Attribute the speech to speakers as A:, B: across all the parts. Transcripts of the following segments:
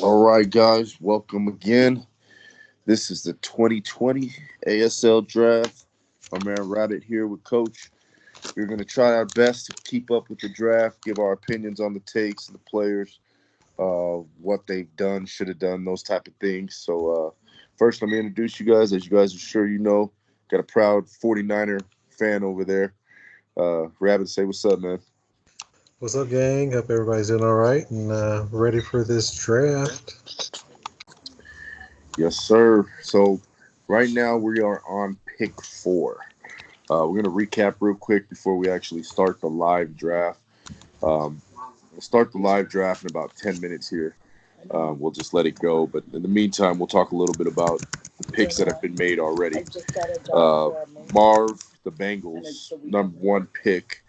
A: All right, guys, welcome again. This is the 2020 ASL Draft. I'm man Rabbit here with Coach. We're going to try our best to keep up with the draft, give our opinions on the takes of the players, what they've done, should have done, those type of things. So, first, let me introduce you guys. As you guys are sure you know, got a proud 49er fan over there. Rabbit, say what's up, man.
B: What's up, gang? Hope everybody's doing all right and ready for this draft.
A: Yes, sir. So, right now we are on pick 4. We're going to recap real quick before we actually start the live draft. We'll start the live draft in about 10 minutes here. We'll just let it go. But in the meantime, we'll talk a little bit about the picks that have been made already. Marv, the Bengals, number 1 pick.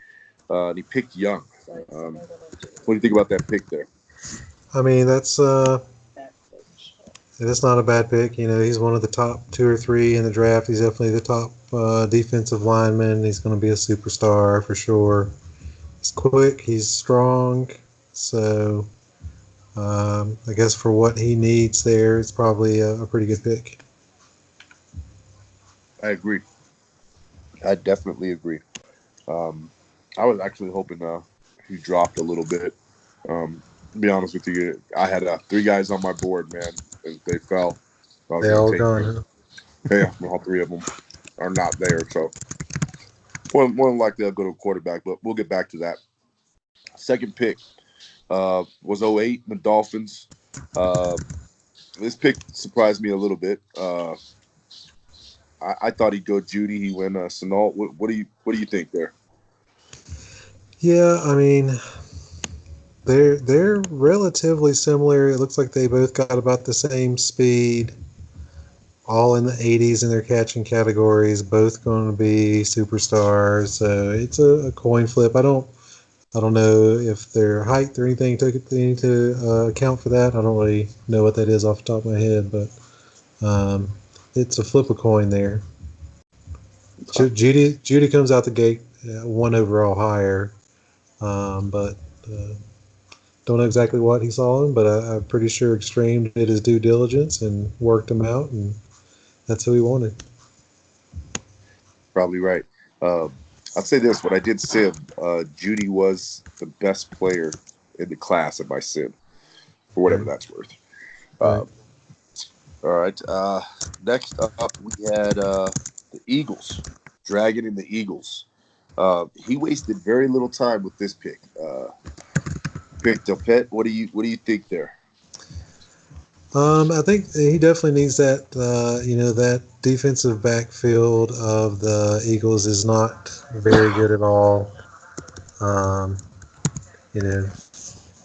A: And he picked Young. What do you think about that pick there?
B: I mean, that's not a bad pick. You know, he's one of the top 2 or 3 in the draft. He's definitely the top defensive lineman. He's going to be a superstar for sure. He's quick. He's strong. So I guess for what he needs there, it's probably a pretty good pick.
A: I agree. I definitely agree. I was actually hoping he dropped a little bit. To be honest with you, I had 3 guys on my board, man. And they fell. So
B: They all gone, huh?
A: Yeah, all 3 of them are not there. So more than likely I'll go to a quarterback, but we'll get back to that. Second pick was 08, the Dolphins. This pick surprised me a little bit. I thought he'd go Judy. He went Sonal. What do you think there?
B: Yeah, I mean, they're relatively similar. It looks like they both got about the same speed, all in the 80s in their catching categories. Both going to be superstars. So it's a coin flip. I don't know if their height or anything took into account for that. I don't really know what that is off the top of my head, but it's a flip a coin there. Judy comes out the gate 1 overall higher, but don't know exactly what he saw him, but I'm pretty sure Extreme did his due diligence and worked him out, and that's who he wanted.
A: Probably right. I'll say this: what I did say, Judy was the best player in the class at my sim, for whatever that's worth.
B: Right.
A: All right. Next up, we had the Eagles, Dragon and the Eagles. He wasted very little time with this pick. Picked a pet. What do you think there?
B: I think he definitely needs that. That defensive backfield of the Eagles is not very good at all. Um, you know,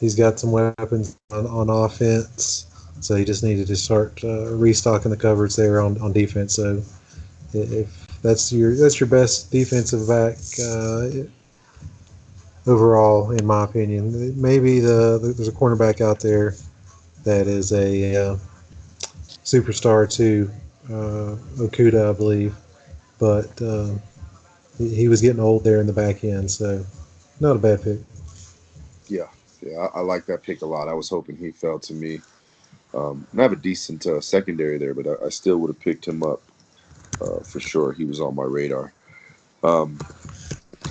B: he's got some weapons on offense, so he just needed to start restocking the cupboards there on defense. So if that's your best defensive back overall, in my opinion, maybe there's a cornerback out there that is a superstar too, Okuda, I believe, but he was getting old there in the back end, so not a bad pick.
A: Yeah, I like that pick a lot. I was hoping he fell to me. I have a decent secondary there, but I still would have picked him up for sure. He was on my radar.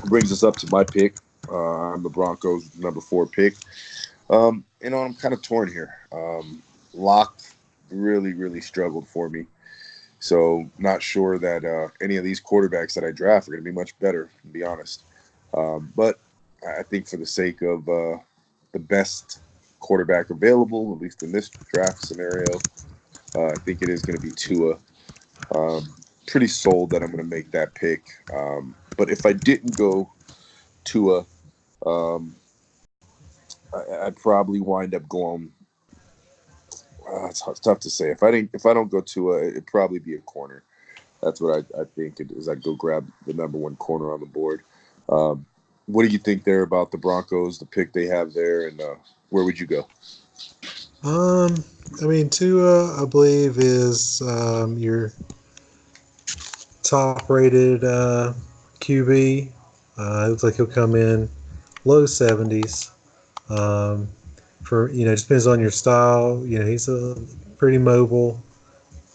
A: Brings us up to my pick. I'm the Broncos' number 4 pick. I'm kind of torn here. Locke really struggled for me. So not sure that any of these quarterbacks that I draft are going to be much better, to be honest. But I think for the sake of the best quarterback available, at least in this draft scenario, I think it is going to be Tua. Pretty sold that I'm going to make that pick. But if I didn't go Tua, I'd probably wind up going. It's tough to say. If I don't go Tua, it'd probably be a corner. That's what I think it is. I'd go grab the number 1 corner on the board. What do you think there about the Broncos, the pick they have there, and where would you go?
B: I mean, Tua, I believe, is your top-rated QB. It looks like he'll come in low 70s. for just depends on your style. He's a pretty mobile.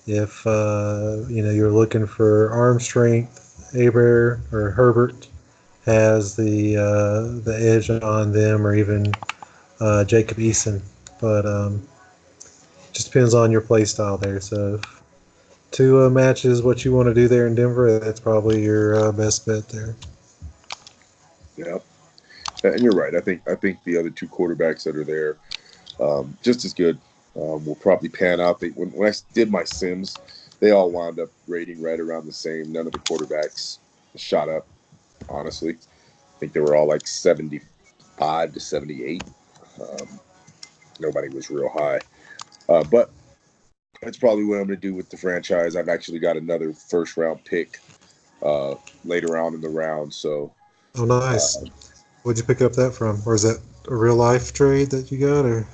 B: If you're looking for arm strength, Aber or Herbert has the edge on them, or even Jacob Eason. But just depends on your play style there. So if Tua matches what you want to do there in Denver, that's probably your best bet there.
A: Yeah, and you're right. I think the other two quarterbacks that are there, just as good, will probably pan out. When I did my Sims, they all wound up rating right around the same. None of the quarterbacks shot up. Honestly, I think they were all like 75 to 78. Um, Nobody was real high, but that's probably what I'm going to do with the franchise. I've actually got another first round pick later on in the round, so.
B: Oh, nice. Where'd you pick up that from? Or is that a real life trade that you got? Or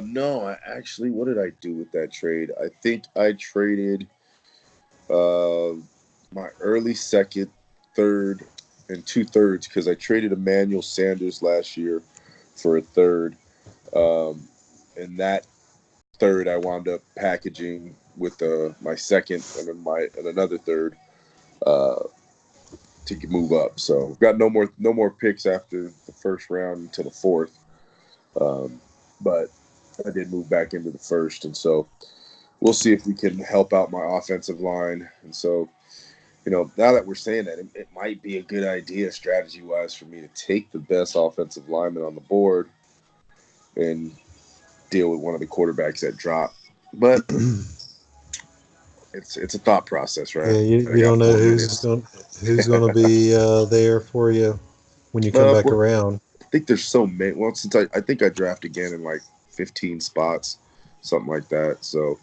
A: No, what did I do with that trade? I think I traded uh, my early second, third, and 2/3 because I traded Emmanuel Sanders last year for a third. And that third I wound up packaging with my second and then another third uh, to move up. So we've got no more picks after the first round until the fourth. But I did move back into the first, and so we'll see if we can help out my offensive line. And so, now that we're saying that, it might be a good idea strategy-wise for me to take the best offensive lineman on the board and deal with one of the quarterbacks that drop. But it's a thought process, right?
B: yeah,
A: I
B: you
A: got
B: don't know
A: 4 minutes.
B: who's going to be there for you when you come back
A: Well,
B: around.
A: I think there's so many. Well, since I think I draft again in like 15 spots, something like that. So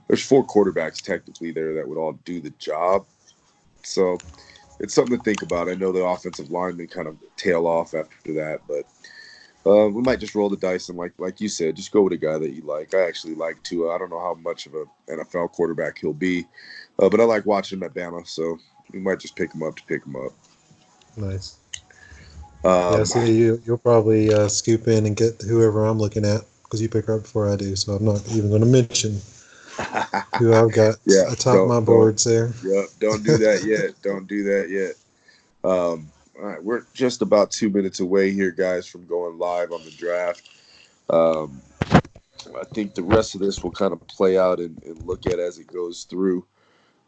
A: there's 4 quarterbacks technically there that would all do the job. So it's something to think about. I know the offensive linemen kind of tail off after that, but we might just roll the dice and like you said, just go with a guy that you like. I actually like Tua. I don't know how much of an NFL quarterback he'll be, but I like watching him at Bama, so we might just pick him up to pick him up.
B: Nice. Yeah,
A: Um,
B: see, you'll probably scoop in and get whoever I'm looking at because you pick up before I do. So I'm not even going to mention who I've got
A: yeah,
B: atop my boards there.
A: don't do that yet. Don't do that yet. All right, we're just about 2 minutes away here, guys, from going live on the draft. Um, I think the rest of this will kind of play out and look at as it goes through.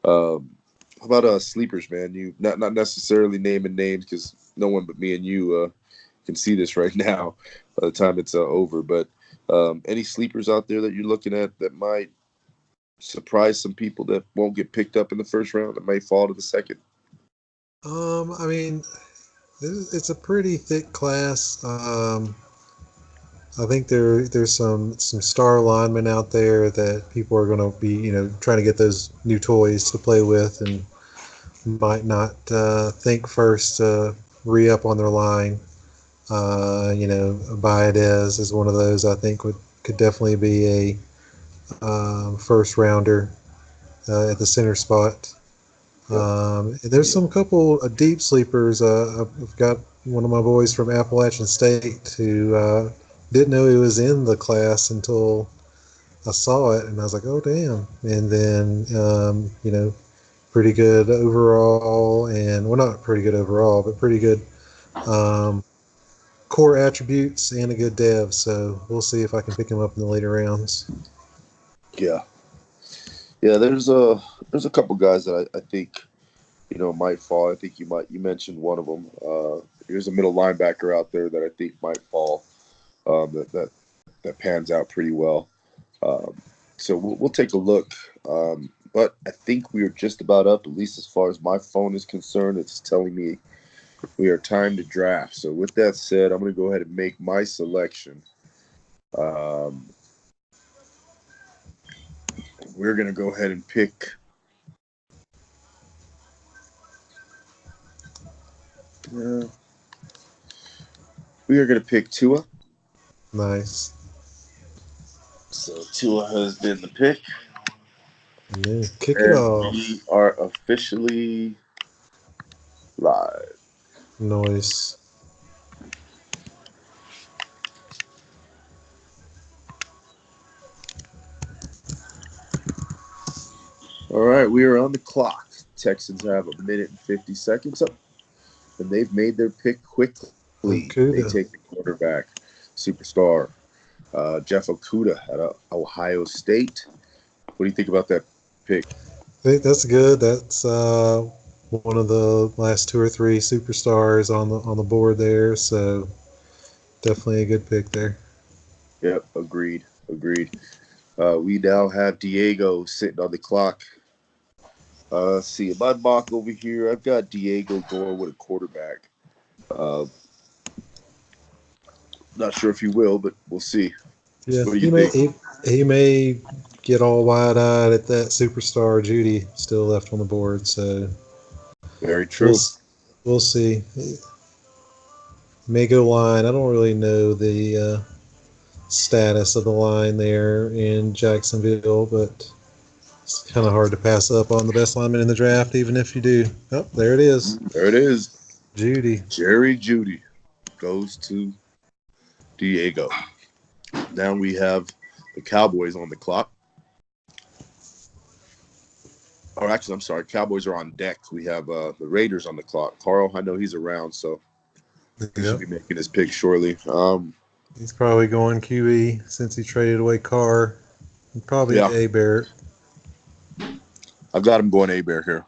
A: How about sleepers, man? You not necessarily naming names because no one but me and you can see this right now by the time it's over. But any sleepers out there that you're looking at that might surprise some people that won't get picked up in the first round that may fall to the second?
B: I mean, it's a pretty thick class. I think there's some star linemen out there that people are going to be trying to get those new toys to play with and might not think first to re-up on their line. Baez is one of those I think could definitely be a first rounder at the center spot.
A: Yep.
B: And there's some couple of deep sleepers. I've got one of my boys from Appalachian State who didn't know he was in the class until I saw it, and I was like, oh, damn. And then, pretty good overall, and well, not pretty good overall, but pretty good core attributes and a good dev. So we'll see if I can pick him up in the later rounds.
A: Yeah, yeah. There's a couple guys that I think might fall. I think you mentioned one of them. There's a middle linebacker out there that I think might fall. That pans out pretty well. Um, so we'll take a look. But I think we are just about up, at least as far as my phone is concerned. It's telling me we are time to draft. So with that said, I'm going to go ahead and make my selection. We're going to go ahead and pick. We are going to pick Tua.
B: Nice.
A: So Tua has been the pick.
B: And then kick it
A: And
B: off.
A: we are officially live.
B: Noise.
A: All right, we are on the clock. Texans have a minute and 50 seconds up, and they've made their pick quickly. They
B: Okuda.
A: take the quarterback, superstar, Jeff Okuda out of Ohio State. What do you think about that pick?
B: I think that's good. That's one of the last two or three superstars on the board there. So definitely a good pick there.
A: Yep, agreed. We now have Diego sitting on the clock. See, in my mock over here, I've got Diego going with a quarterback. Uh, not sure if he will, but we'll see.
B: Yeah,
A: What do you
B: he may
A: think?
B: he may get all wide eyed at that superstar Judy still left on the board. So
A: Very
B: we'll
A: true.
B: we'll see. May go line. I don't really know the status of the line there in Jacksonville, but it's kind of hard to pass up on the best lineman in the draft, even if you do. Oh, there it is,
A: There it is.
B: Judy.
A: Jerry Judy goes to Diego. Now we have the Cowboys on the clock. Or actually, I'm sorry. Cowboys are on deck. We have the Raiders on the clock. Carl, I know he's around, so he should
B: Yep.
A: be making his pick shortly.
B: He's probably going QE since he traded away Carr. Probably
A: Yeah,
B: A Bear.
A: I've got him going A-Bear here.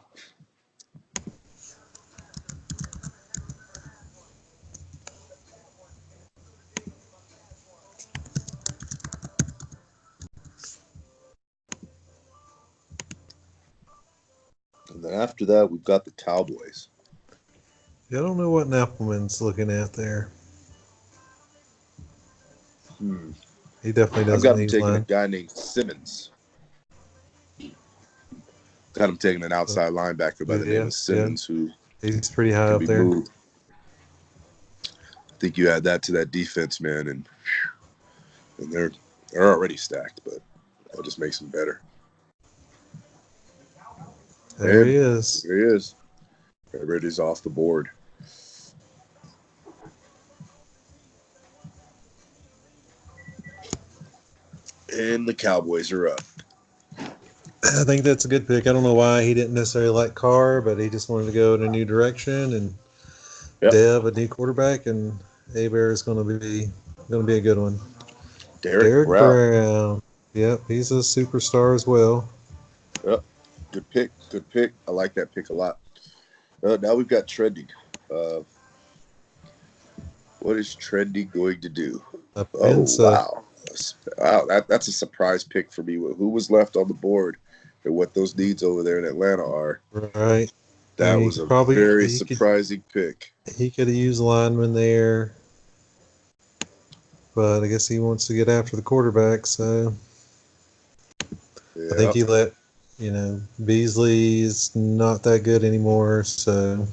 A: And then after that, we've got the Cowboys.
B: Yeah, I don't know what Nappleman's looking at there. He definitely
A: I've
B: doesn't
A: got him
B: need
A: taking a
B: line.
A: guy named Simmons. Got him taking an outside linebacker by the name
B: Yeah,
A: of Simmons, who
B: he's pretty high
A: can
B: up
A: be
B: there.
A: moved. I think you add that to that defense, man, and they're already stacked, but that just makes them better.
B: There
A: And
B: he is.
A: there he is. Everybody's off the board. And the Cowboys are up.
B: I think that's a good pick. I don't know why he didn't necessarily like Carr, but he just wanted to go in a new direction and
A: Yep.
B: Dev a new quarterback, and Abear is going to be a good one.
A: Derek Brown.
B: Yep, he's a superstar as well.
A: Yep. Good pick. I like that pick a lot. Now we've got trending. What is trending going to do? Oh, wow. That's a surprise pick for me. Who was left on the board and what those needs over there in Atlanta are.
B: Right.
A: That was a very surprising pick.
B: He could have used lineman there, but I guess he wants to get after the quarterback, so
A: Yeah.
B: I think he let, Beasley's not that good anymore, so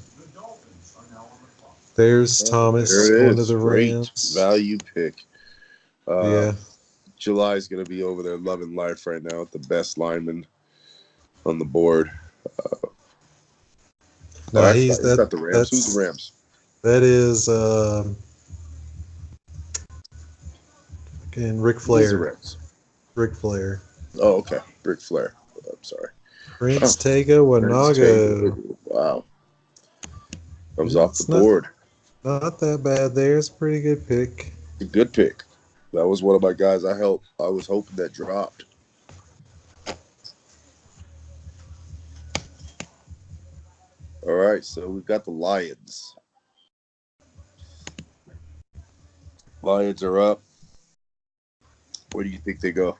B: there's Thomas going to the Rams.
A: Value pick.
B: Yeah.
A: July's going to be over there loving life right now with the best lineman on the board.
B: He's
A: got the Rams. Who's the Rams?
B: That is Ric Flair. Ric Flair.
A: Oh, okay. Ric Flair. I'm sorry.
B: Prince Tega Wanago.
A: Wow. Comes off the board.
B: Not that bad there. It's a pretty good pick.
A: A good pick. That was one of my guys I was hoping that dropped. All right, so we've got the Lions. Lions are up. Where do you think they go?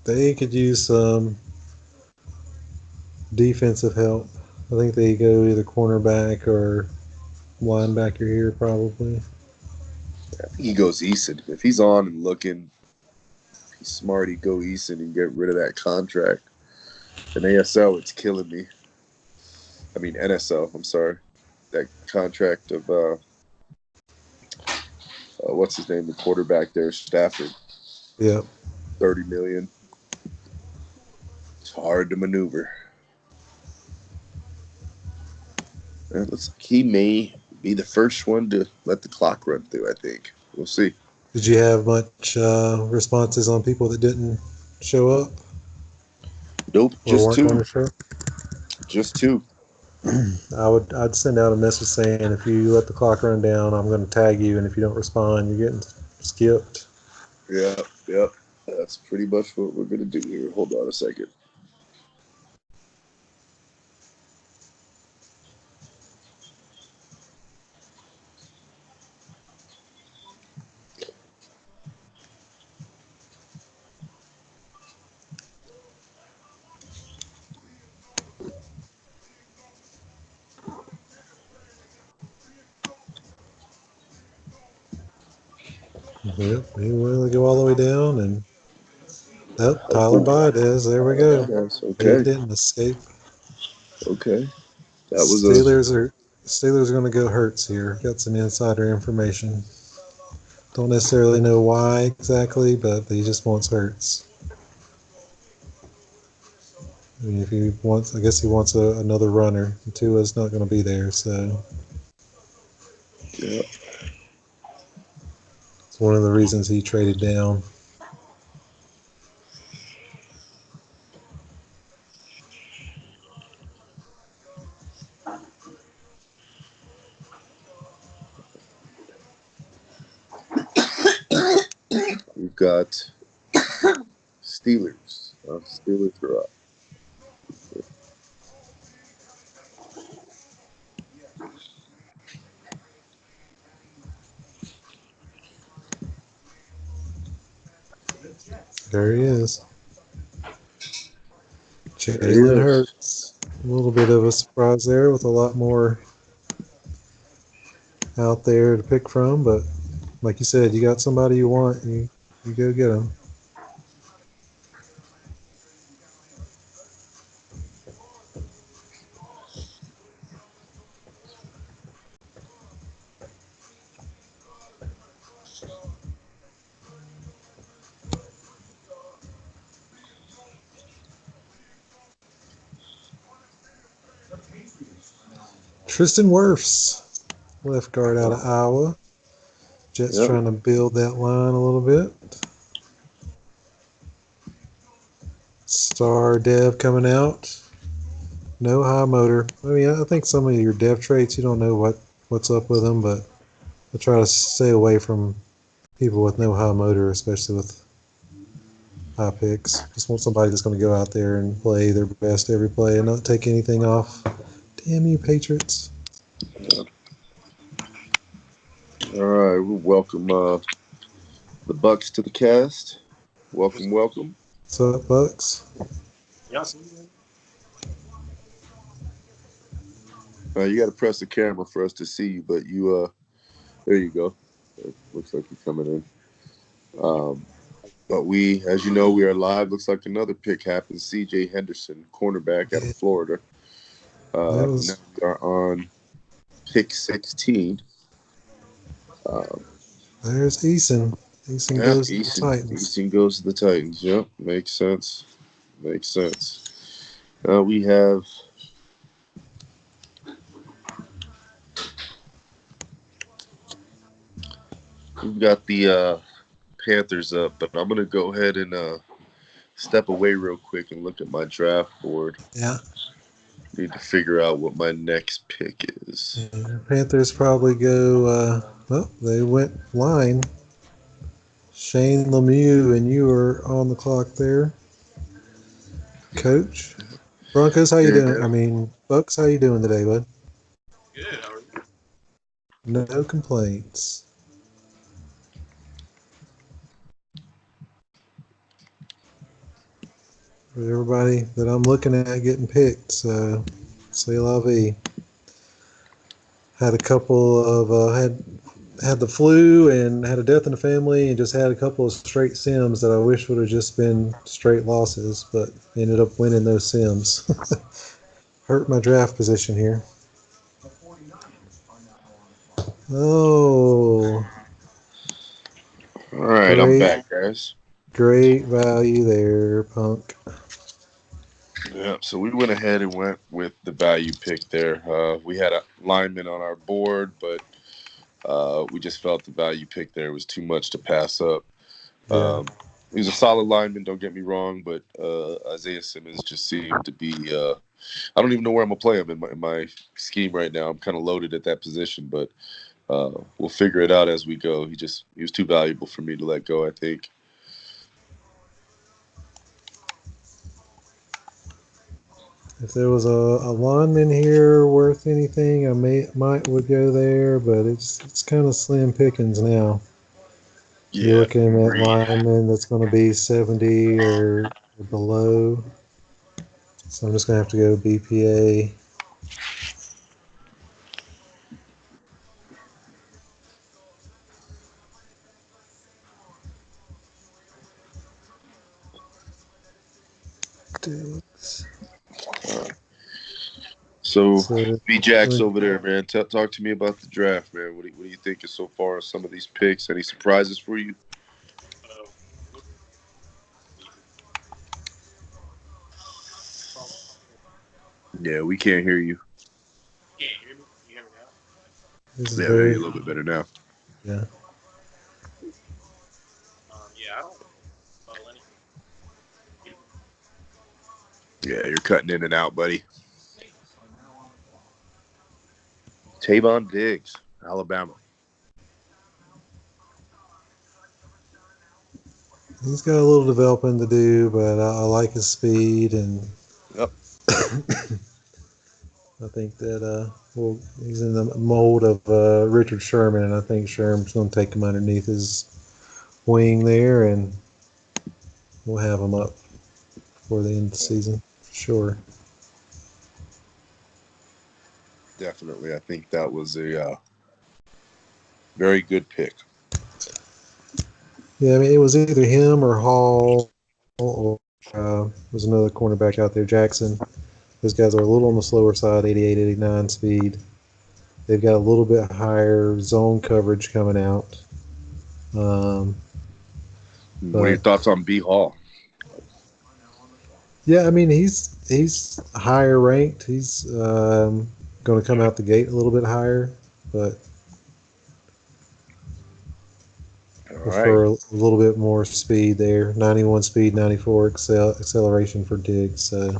B: They could use some defensive help. I think they go either cornerback or linebacker here, probably.
A: I think he goes Eason. If he's on and looking, if he's smart, he'd go Eason and get rid of that contract. In ASL, it's killing me. I mean, NSL, I'm sorry. That contract of, what's his name, the quarterback there, Stafford.
B: Yeah.
A: $30 million. It's hard to maneuver. And it looks like he may be the first one to let the clock run through, I think. We'll see.
B: Did you have much responses on people that didn't show up
A: Nope,
B: or
A: just
B: weren't going to
A: two.
B: show?
A: Just two.
B: I'd send out a message saying if you let the clock run down, I'm going to tag you, and if you don't respond, you're getting skipped.
A: Yep, yep. That's pretty much what we're gonna do here. Hold on a second.
B: Yep, you want to go all the way down, and Tyler
A: Oh,
B: Baez. There we go.
A: yes,
B: He
A: okay,
B: didn't escape.
A: okay. That was a
B: Steelers are going to go Hurts here. Got some insider information. Don't necessarily know why exactly, but he just wants Hurts. I mean, if he wants, I guess he wants another runner. Tua's not going to be there, so
A: yeah.
B: it's one of the reasons he traded down.
A: We've got Steelers. Steelers are up.
B: There he is.
A: There he
B: Jalen
A: is.
B: Hurts. A little bit of a surprise there with a lot more out there to pick from, but like you said, you got somebody you want, you go get them. Tristan Wirfs, left guard out of Iowa. Jets
A: Yep.
B: trying to build that line a little bit. Star Dev coming out. No high motor. I mean, I think some of your dev traits, you don't know what's up with them, but I try to stay away from people with no high motor, especially with high picks. Just want somebody that's going to go out there and play their best every play and not take anything off. Damn you, Patriots.
A: All right, we'll welcome the Bucks to the cast. Welcome, welcome.
B: What's up, Bucks?
C: Yes.
A: You got to press the camera for us to see you, but there you go. It looks like you're coming in. But as you know, we are live. Looks like another pick happened. C.J. Henderson, cornerback out of Florida. Now we are on pick 16.
B: There's Eason. Eason goes to the Titans.
A: Eason goes to the Titans. Yep, makes sense. Makes sense. We've got the Panthers up, but I'm gonna go ahead and step away real quick and look at my draft board.
B: Yeah.
A: Need to figure out what my next pick is.
B: Yeah, Panthers probably go, they went line. Shane Lemieux, and you are on the clock there. Coach. Broncos, how you doing? I mean, Bucks, how you doing today, bud?
C: Good. How are you?
B: No complaints. For everybody that I'm looking at getting picked, so c'est la vie. Had a couple of had the flu and had a death in the family and just had a couple of straight sims that I wish would have just been straight losses, but ended up winning those sims. Hurt my draft position here. Oh.
A: All right, I'm back, guys.
B: Great value there, Punk.
A: Yeah, so we went ahead and went with the value pick there. We had a lineman on our board, but We just felt the value pick there was too much to pass up.
B: Yeah.
A: He's a solid lineman, don't get me wrong, but Isaiah Simmons just seemed to be. I don't even know where I'm gonna play him in my scheme right now. I'm kind of loaded at that position, but we'll figure it out as we go. He was too valuable for me to let go, I think.
B: If there was a lineman here worth anything, I would go there, but it's kind of slim pickings now.
A: Yeah,
B: You're looking at
A: agreed.
B: lineman that's going to be 70 or below. So I'm just going to have to go BPA.
A: So,
B: So,
A: B Jack's over there, man. Talk to me about the draft, man. What do you think is so far some of these picks? Any surprises for you? Yeah, we can't hear you.
C: Can't hear me? You hear me now?
B: this is
A: Yeah, maybe
B: very,
A: a little bit better now.
B: yeah.
C: Yeah, I don't know any.
A: Yeah, you're cutting in and out, buddy. Tavon Diggs, Alabama.
B: He's got a little developing to do, but I like his speed, and
A: Yep.
B: I think that he's in the mold of Richard Sherman, and I think Sherman's going to take him underneath his wing there, and we'll have him up before the end of the season, for sure.
A: Definitely. I think that was a very good pick.
B: Yeah, I mean, it was either him or Hall, or was another cornerback out there, Jackson. Those guys are a little on the slower side, 88, 89 speed. They've got a little bit higher zone coverage coming out.
A: What are your thoughts on B Hall?
B: Yeah, I mean, he's higher ranked. He's going to come out the gate a little bit higher, but
A: All
B: prefer
A: right.
B: a little bit more speed there. 91 speed, 94 acceleration for Diggs. So.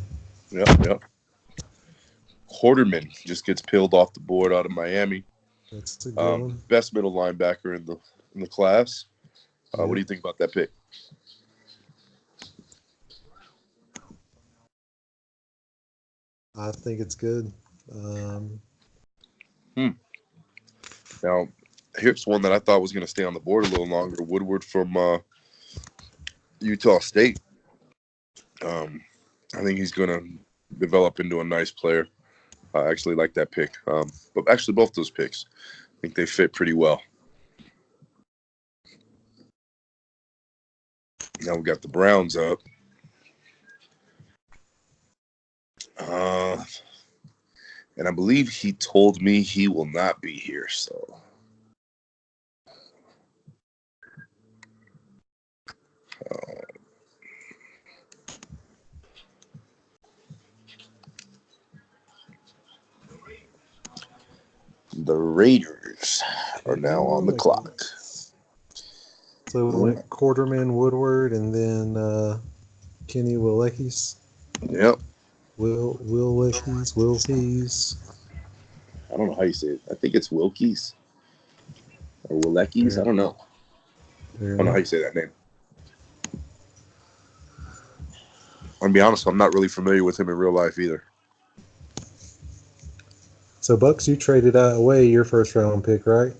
A: Yep. Quarterman just gets peeled off the board out of Miami.
B: That's a good one.
A: Best middle linebacker in the class.
B: Yeah.
A: What do you think about that pick?
B: I think it's good.
A: Now, here's one that I thought was going to stay on the board a little longer. Woodward from Utah State. I think he's going to develop into a nice player. I actually like that pick. But actually, both those picks, I think they fit pretty well. Now we've got the Browns up. And I believe he told me he will not be here, so. The Raiders are now on the clock.
B: So we went Quarterman, Woodward, and then Kenny Willekes.
A: Yep.
B: Wilkes.
A: I don't know how you say it. I think it's Wilkies or Willekes.
B: Yeah.
A: I don't know. I don't know how you say that name. I'm going to be honest, I'm not really familiar with him in real life either.
B: So, Bucks, you traded away your first round pick, right?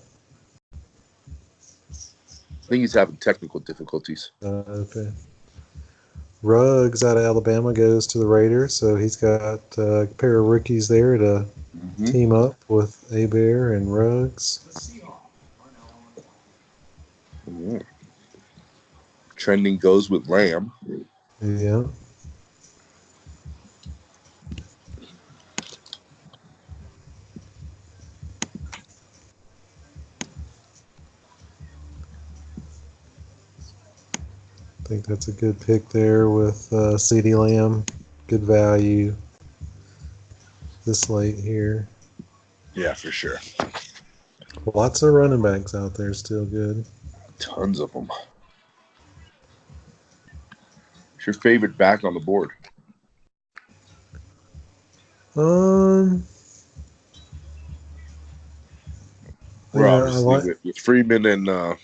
A: I think he's having technical difficulties.
B: Okay. Ruggs out of Alabama goes to the Raiders, so he's got a pair of rookies there to team up with Hebert and Ruggs.
A: Mm-hmm. Trending goes with Lamb.
B: Yeah. I think that's a good pick there with CeeDee Lamb. Good value this late here.
A: Yeah, for sure.
B: Lots of running backs out there still good.
A: Tons of them. What's your favorite back on the board? We're
B: Yeah,
A: obviously with Freeman and
B: yeah,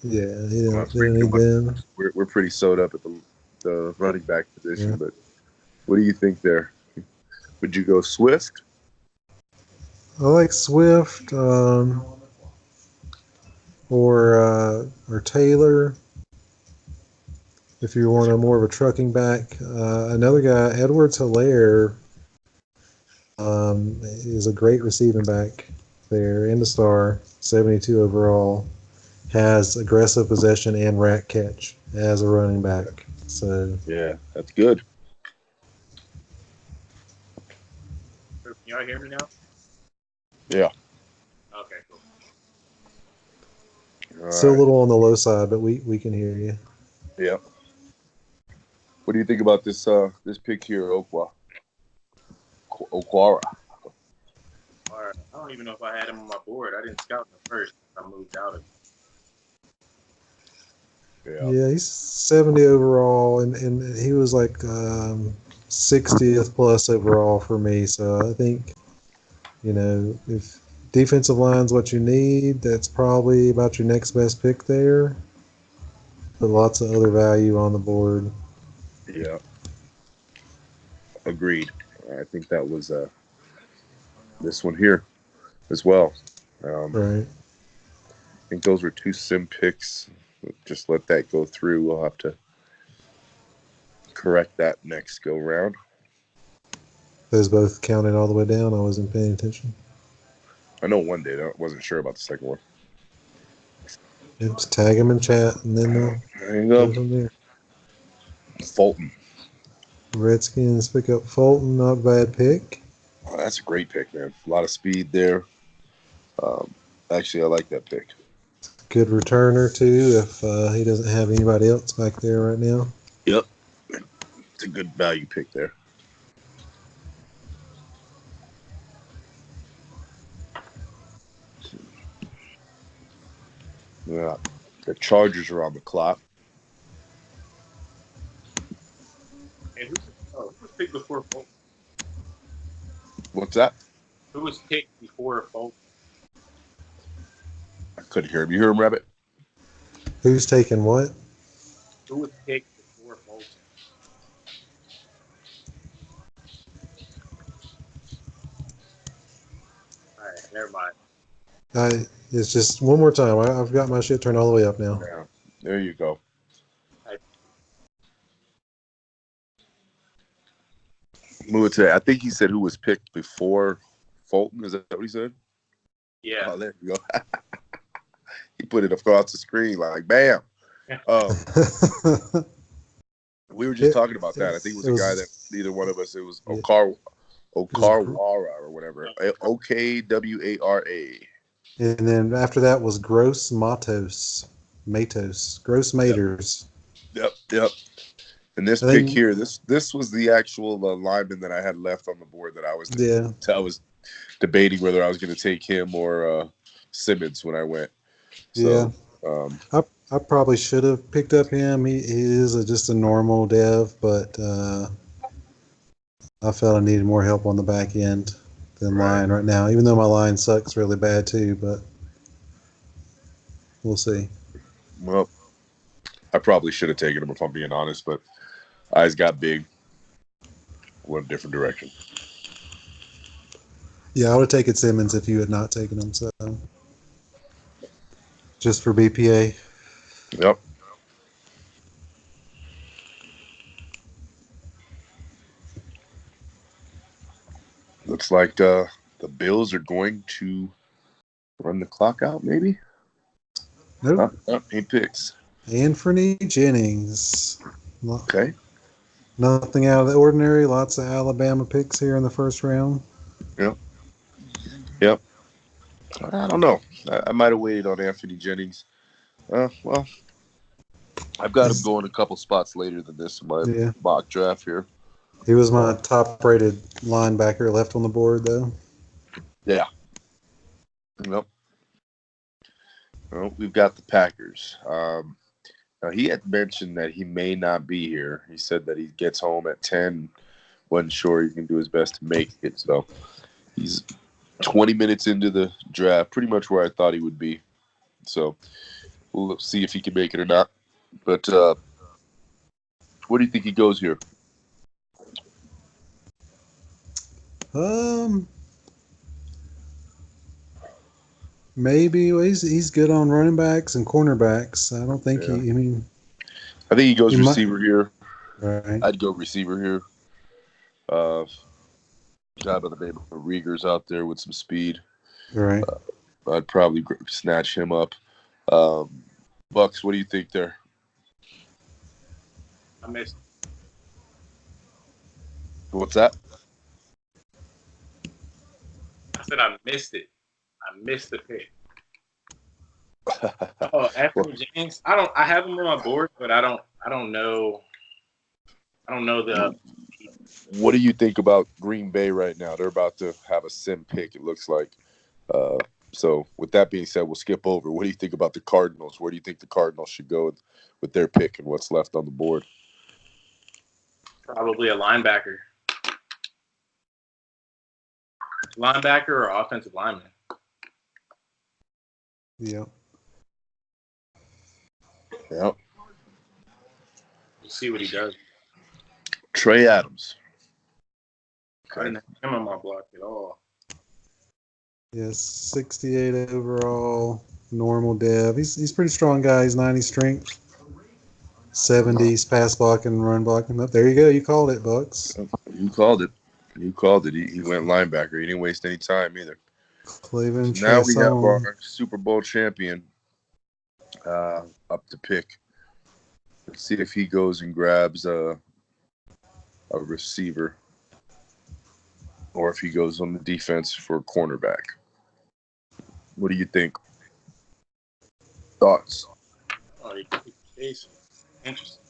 B: you don't
A: Freeman,
B: need them.
A: we're pretty sewed up at the running back position.
B: Yeah.
A: But what do you think there? Would you go Swift?
B: I like Swift, or Taylor. If you want a more of a trucking back, another guy, Edwards-Helaire, is a great receiving back there in the star, 72 overall. Has aggressive possession and rack catch as a running back. So
A: Yeah, that's good.
C: Can y'all hear me now?
A: Yeah.
C: Okay, cool.
A: All
B: still a
A: right.
B: little on the low side, but we can hear you.
A: Yeah. What do you think about this pick here, Okwara?
C: All right. I don't even know if I had him on my board. I didn't scout him first. I moved out of it.
B: Yeah, he's 70 overall, and he was like 60th plus overall for me. So I think, if defensive line's what you need, that's probably about your next best pick there. But lots of other value on the board.
A: Yeah. Agreed. I think that was this one here as well.
B: Right.
A: I think those were two sim picks. Just let that go through. We'll have to correct that next go round.
B: Those both counted all the way down. I wasn't paying attention.
A: I know one did. I wasn't sure about the second one.
B: Just tag him in chat, and then
A: There you
B: go
A: go.
B: from there.
A: Fulton.
B: Redskins pick up Fulton. Not a bad pick.
A: Oh, that's a great pick, man. A lot of speed there. Actually, I like that pick.
B: Good returner, too, if he doesn't have anybody else back there right now.
A: Yep. It's a good value pick there. Yeah. The Chargers are on the clock.
C: And who was picked before Fulton?
A: What's that?
C: Who was picked before Fulton?
A: I couldn't hear him. You hear him, Rabbit?
B: Who's taking what?
C: Who was picked before Fulton? All right, never mind.
B: It's just one more time. I've got my shit turned all the way up now.
A: Yeah. There you go. Move it to. I think he said who was picked before Fulton. Is that what he said?
C: Yeah.
A: Oh, there you go. He put it across the screen like, bam. We were just talking about that. I think it was a guy that neither one of us. It was Okarwara or whatever. Okwara.
B: And then after that was Gross Matos. Gross Maters.
A: Yep. And this pick here, this was the actual lineman that I had left on the board that I was debating whether I was going to take him or Simmons when I went. So,
B: yeah. I probably should have picked up him. He is just a normal dev, but I felt I needed more help on the back end than line right now, even though my line sucks really bad too, but we'll see.
A: Well, I probably should have taken him if I'm being honest, but eyes got big. Went a different direction.
B: Yeah, I would have taken Simmons if you had not taken him, so just for BPA.
A: Yep. Looks like the Bills are going to run the clock out, maybe?
B: Nope.
A: 8 picks.
B: Anthony Jennings.
A: Okay.
B: Nothing out of the ordinary. Lots of Alabama picks here in the first round.
A: Yep. I don't know. I might have waited on Anthony Jennings. Well, I've got him going a couple spots later than this in my mock draft here.
B: He was my top-rated linebacker left on the board, though.
A: Yeah. Nope. Well, we've got the Packers. Now he had mentioned that he may not be here. He said that he gets home at 10. Wasn't sure he can do his best to make it. So he's 20 minutes into the draft, pretty much where I thought he would be. So we'll see if he can make it or not. But where do you think he goes here?
B: Maybe he's good on running backs and cornerbacks. I don't think
A: Yeah.
B: I
A: think he goes receiver here.
B: Right.
A: I'd go receiver here. Guy by the name of Rieger's out there with some speed.
B: Right.
A: I'd probably snatch him up. Bucks, what do you think there?
C: I missed.
A: What's that?
C: I said I missed it. I missed the pick. Oh, Anthony James. I have him on my board, but I don't know the.
A: What do you think about Green Bay right now? They're about to have a sim pick, it looks like. So with that being said, we'll skip over. What do you think about the Cardinals? Where do you think the Cardinals should go with their pick and what's left on the board?
C: Probably a linebacker. Linebacker or offensive lineman.
B: Yeah.
A: Yeah.
C: We'll see what he does.
A: Trey Adams.
C: I didn't have him on my block at all.
B: Yes, 68 overall, normal dev. He's pretty strong guy. He's 90 strength, 70s pass blocking, run blocking. There you go. You called it, Bucks.
A: You called it. He went linebacker. He didn't waste any time either.
B: Cleveland.
A: So now we have our Super Bowl champion up to pick. Let's see if he goes and grabs a receiver or if he goes on the defense for a cornerback. What do you think? Thoughts?
C: Oh, he picked Jason. Interesting.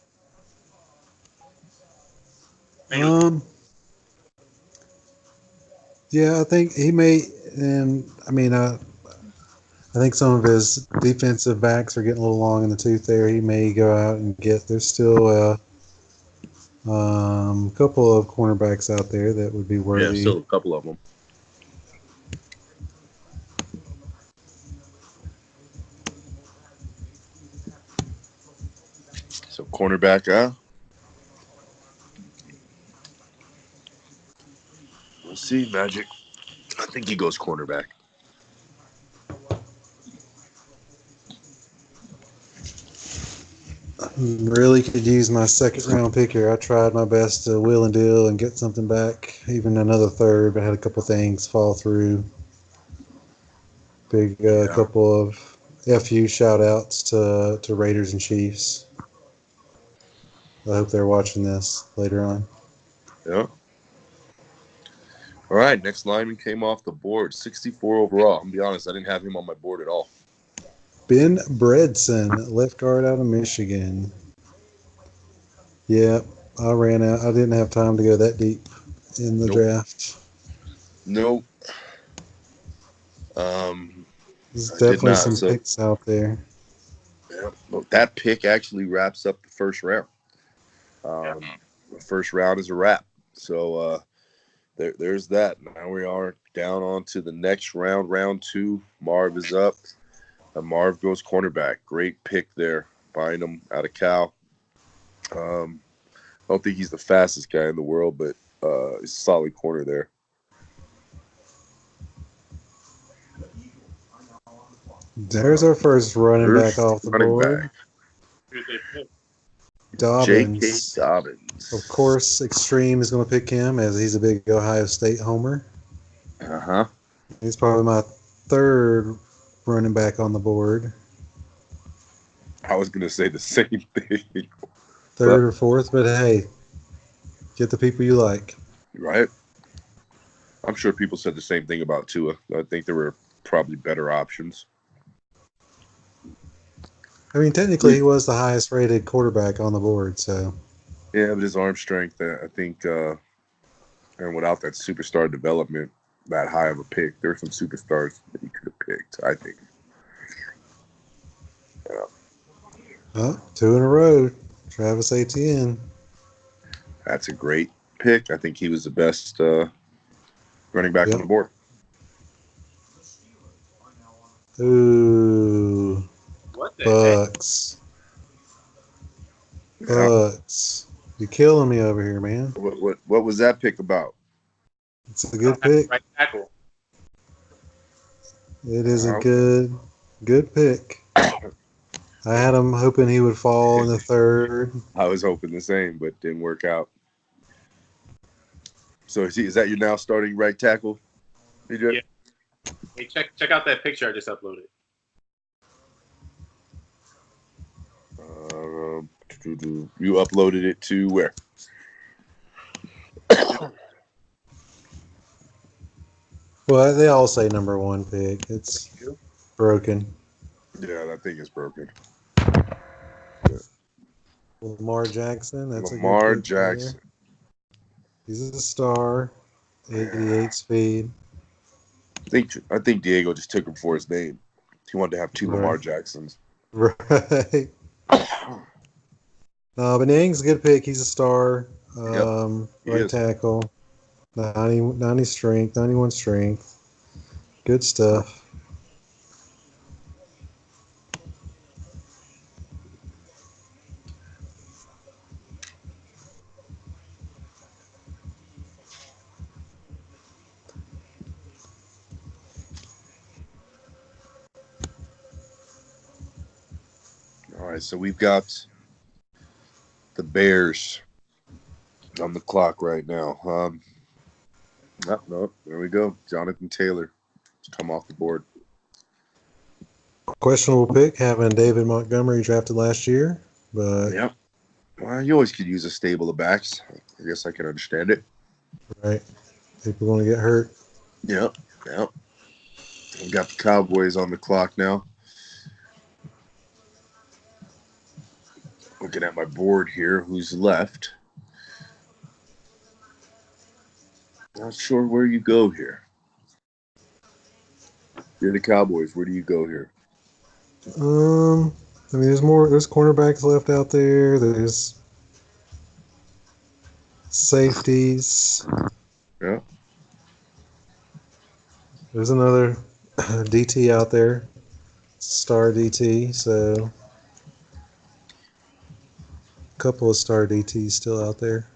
B: Yeah, I think he may, and I mean, I think some of his defensive backs are getting a little long in the tooth there. He may go out and get. There's still a couple of cornerbacks out there that would be worthy.
A: Yeah, still a couple of them. So cornerback, We'll see, Magic. I think he goes cornerback.
B: Really could use my second round pick here. I tried my best to wheel and deal and get something back, even another third, but had a couple things fall through. Big couple of FU shout outs to Raiders and Chiefs. I hope they're watching this later on.
A: Yeah. All right, next lineman came off the board, 64 overall. I'm going to be honest, I didn't have him on my board at all.
B: Ben Bredson, left guard out of Michigan. Yeah, I ran out. I didn't have time to go that deep in the draft.
A: Nope.
B: There's definitely some picks out there.
A: Yeah, well, that pick actually wraps up the first round. The first round is a wrap. So there's that. Now we are down on to the next round, round 2. Marv is up. Marv goes cornerback. Great pick there. Buying him out of Cal. I don't think he's the fastest guy in the world, but he's a solid corner there.
B: There's our first running back off the board.
C: Who'd they pick?
B: Dobbins.
A: J.K. Dobbins.
B: Of course, Extreme is going to pick him as he's a big Ohio State homer.
A: Uh-huh.
B: He's probably my third running back on the board.
A: I was going to say the same thing.
B: Third or fourth, but hey, get the people you like.
A: Right. I'm sure people said the same thing about Tua. I think there were probably better options.
B: I mean, technically, he was the highest rated quarterback on the board, so.
A: Yeah, but his arm strength, I think, and without that superstar development, that high of a pick. There are some superstars that he could have picked, I think.
B: Two in a row. Travis Etienne.
A: That's a great pick. I think he was the best running back on the board.
B: Ooh.
C: What the
B: Bucks.
A: Yeah.
B: Bucks. You're killing me over here, man.
A: What was that pick about?
B: It's a good pick.
C: Right tackle.
B: It is a good pick. I had him hoping he would fall in the third.
A: I was hoping the same, but didn't work out. So is that your now starting right tackle, DJ?
C: Yeah. Hey, check out that picture I just uploaded.
A: You uploaded it to where?
B: Well, they all say number one pick. It's broken.
A: Yeah, that thing is broken.
B: Lamar Jackson. That's
A: Lamar
B: a good pick
A: Jackson.
B: There. He's a star. 88 speed.
A: I think Diego just took him for his name. He wanted to have two Lamar Jacksons.
B: Right. But Niang's a good pick. He's a star. Right tackle. 90 strength, 91 strength. Good stuff.
A: All right, so we've got the Bears on the clock right now. No, there we go. Jonathan Taylor has come off the board.
B: Questionable pick, having David Montgomery drafted last year, but
A: well, you always could use a stable of backs. I guess I can understand it.
B: Right, people going to get hurt.
A: Yep. We got the Cowboys on the clock now. Looking at my board here, who's left? Not sure where you go here. You're the Cowboys. Where do you go here?
B: There's cornerbacks left out there. There's safeties.
A: Yeah.
B: There's another DT out there. Star DT, so a couple of star DTs still out there.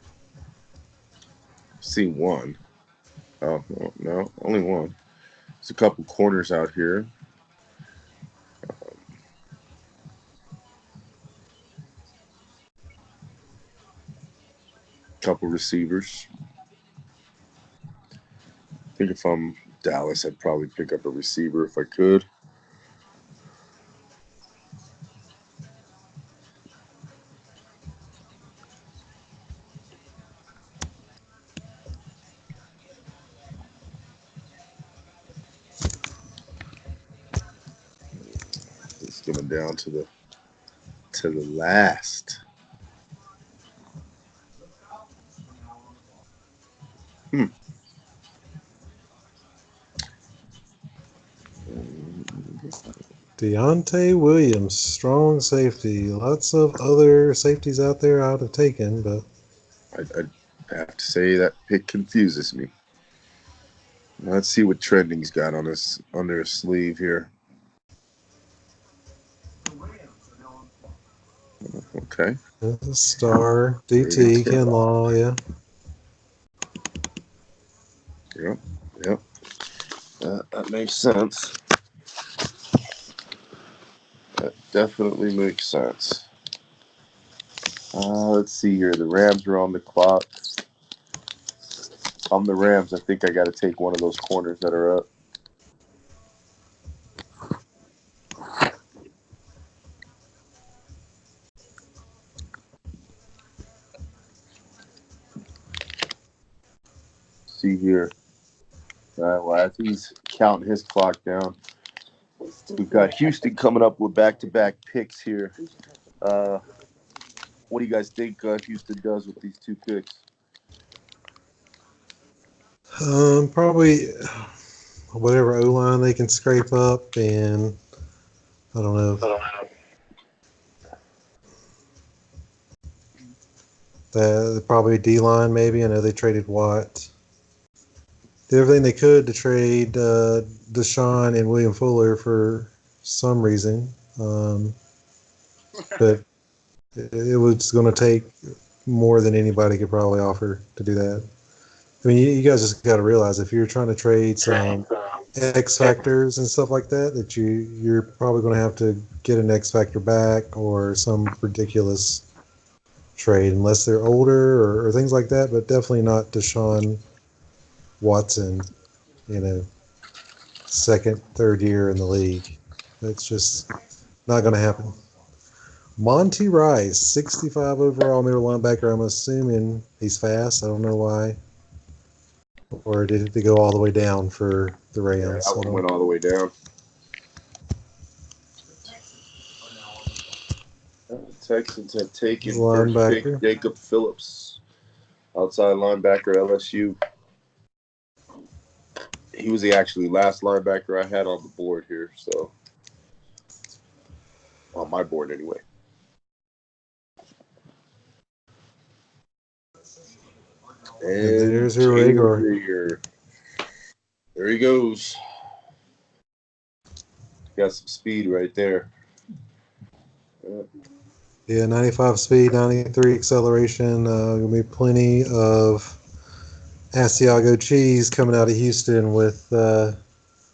A: See one. Oh, no, only one. There's a couple corners out here. Couple receivers. I think if I'm Dallas, I'd probably pick up a receiver if I could. It's coming down to the last.
B: Deontay Williams, strong safety. Lots of other safeties out there I would have taken, but
A: I'd have to say that pick confuses me. Let's see what Trending's got on his under his sleeve here. Okay.
B: Star DT Kinlaw, yeah.
A: Yep. That makes sense. That definitely makes sense. Let's see here. The Rams are on the clock. I'm the Rams. I think I got to take one of those corners that are up. See here. Well, as he's counting his clock down, we've got Houston coming up with back-to-back picks here. What do you guys think Houston does with these two picks?
B: Probably whatever O-line they can scrape up, and I don't know. Probably D-line maybe. I know they traded Watt. Did everything they could to trade Deshaun and William Fuller for some reason. But it was going to take more than anybody could probably offer to do that. I mean, you guys just got to realize if you're trying to trade some X factors and stuff like that, that you're probably going to have to get an X factor back or some ridiculous trade, unless they're older or things like that. But definitely not Deshaun Watson, second, third year in the league. That's just not going to happen. Monty Rice, 65 overall middle linebacker. I'm assuming he's fast. I don't know why. Or did it go all the way down for the Rams?
A: That one went all the way down. The Texans have taken first pick Jacob Phillips, outside linebacker, LSU. He was the actually last linebacker I had on the board here, so on my board anyway. And
B: there's your Rager.
A: There he goes. Got some speed right there.
B: Yeah, 95 speed, 93 acceleration. Gonna be plenty of Asiago cheese coming out of Houston with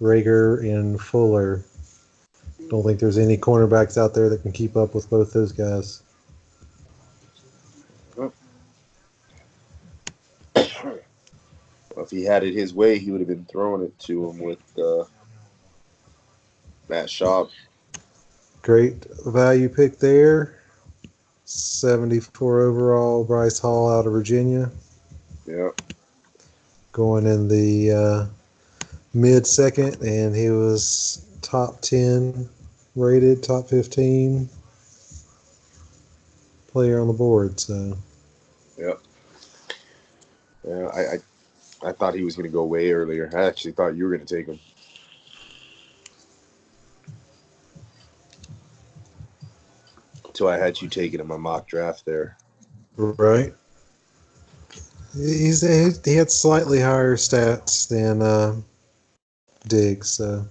B: Rager and Fuller. Don't think there's any cornerbacks out there that can keep up with both those guys.
A: Well, if he had it his way, he would have been throwing it to him with Matt Schaub.
B: Great value pick there. 74 overall, Bryce Hall out of Virginia.
A: Yeah.
B: Going in the mid-second, and he was top 10 rated, top 15 player on the board. So.
A: Yep. Yeah, I thought he was going to go way earlier. I actually thought you were going to take him. Until I had you taken in my mock draft there.
B: Right. He had slightly higher stats than Diggs. So.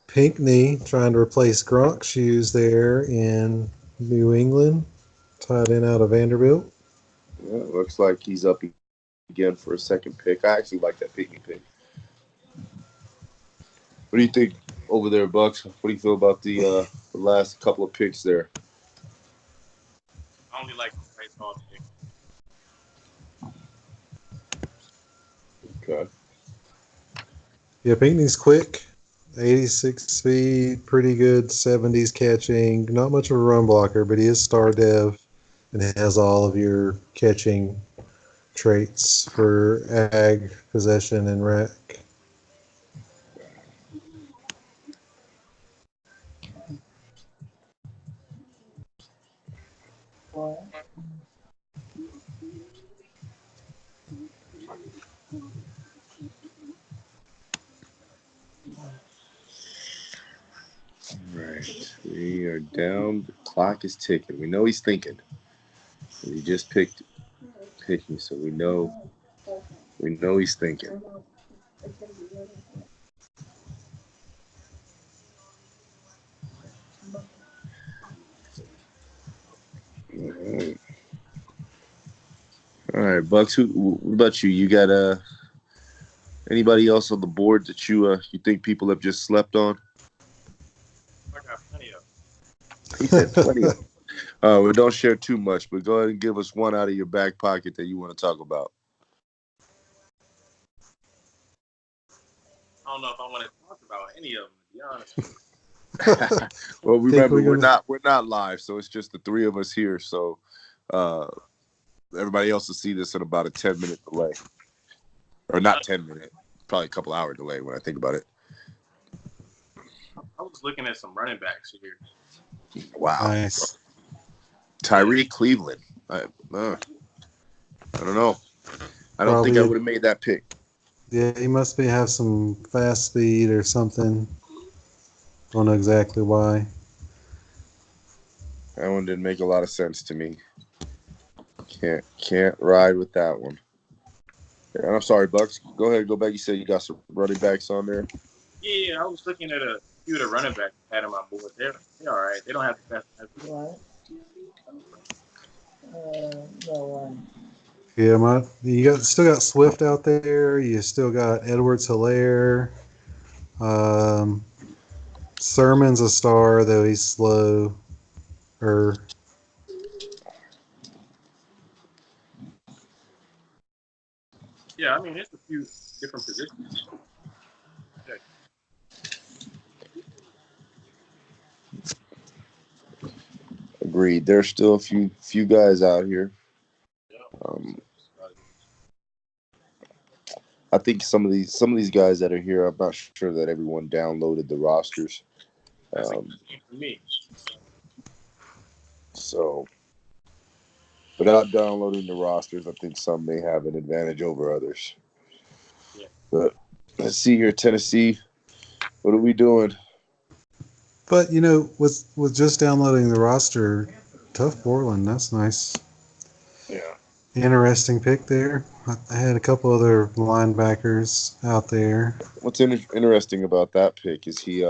B: Pinckney trying to replace Gronk's shoes there in New England. Tied in out of Vanderbilt.
A: Yeah, looks like he's up again for a second pick. I actually like that Pinckney pick. What do you think over there, Bucks? What do you feel about the last couple of picks there?
C: I only like the baseball pick.
A: Okay.
B: Yeah, Pinckney's quick. 86 speed, pretty good 70s catching. Not much of a run blocker, but he is star dev and has all of your catching traits for ag, possession, and rack.
A: Right. We are down. The clock is ticking. We know he's thinking. He just picked me, so we know he's thinking. All right, Bucks. What about you? You got anybody else on the board that you think people have just slept on?
C: I got plenty of.
A: He said plenty of. We don't share too much, but go ahead and give us one out of your back pocket that you want to talk about.
C: I don't know if I want to talk about any of them, to be honest.
A: Well, remember we're not live, so it's just the three of us here. So everybody else will see this in about a 10-minute delay, or not 10-minute, probably a couple hour delay when I think about it.
C: I was looking at some running backs here.
A: Wow.
B: Nice.
A: Tyree Cleveland. I don't know. I don't think I would have made that pick.
B: Yeah, he must have some fast speed or something. Don't know exactly why.
A: That one didn't make a lot of sense to me. Can't ride with that one. Yeah, I'm sorry, Bucks. Go ahead, go back. You said you got some running backs on there.
C: Yeah, I was looking at a few of the running backs I had on my board. They're all right. They don't have the best.
B: Yeah, you still got Swift out there. You still got Edwards-Helaire. Sermon's a star, though he's slow.
C: Yeah, I mean, there's a few different positions.
A: Agreed. There's still a few guys out here. I think some of these guys that are here, I'm not sure that everyone downloaded the rosters.
C: For me.
A: So, without downloading the rosters, I think some may have an advantage over others.
C: Yeah.
A: But let's see here, Tennessee. What are we doing?
B: But with just downloading the roster, tough Portland. That's nice.
A: Yeah.
B: Interesting pick there. I had a couple other linebackers out there.
A: What's interesting about that pick is he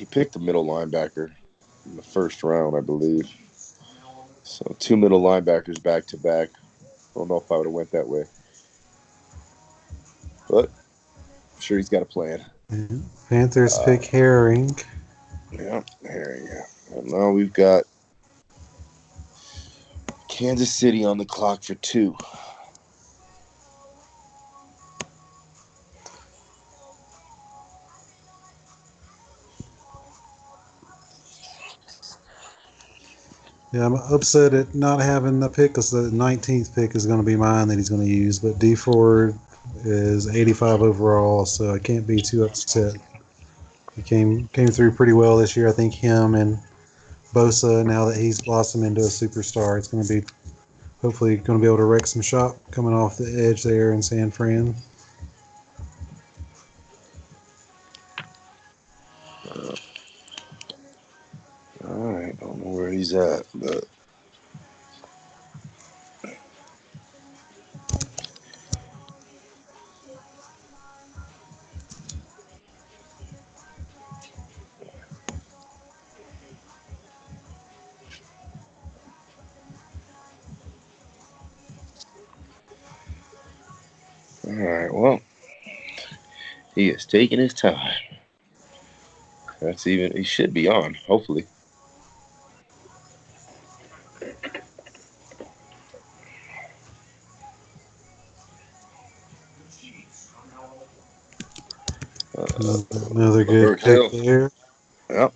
A: picked a middle linebacker in the first round, I believe. So 2 middle linebackers back to back. I don't know if I would have went that way, but I'm sure he's got a plan.
B: Yeah. Panthers pick Herring.
A: Yeah, Herring. Yeah. And now we've got Kansas City on the clock for 2.
B: Yeah, I'm upset at not having the pick because the 19th pick is going to be mine that he's going to use. But D Ford is 85 overall, so I can't be too upset. He came through pretty well this year. I think him and Bosa, now that he's blossomed into a superstar, it's going to be hopefully going to be able to wreck some shop coming off the edge there in San Fran.
A: All right, I don't know where he's at, but all right. Well, he is taking his time. He should be on, hopefully.
B: Another good pick there.
A: Yep.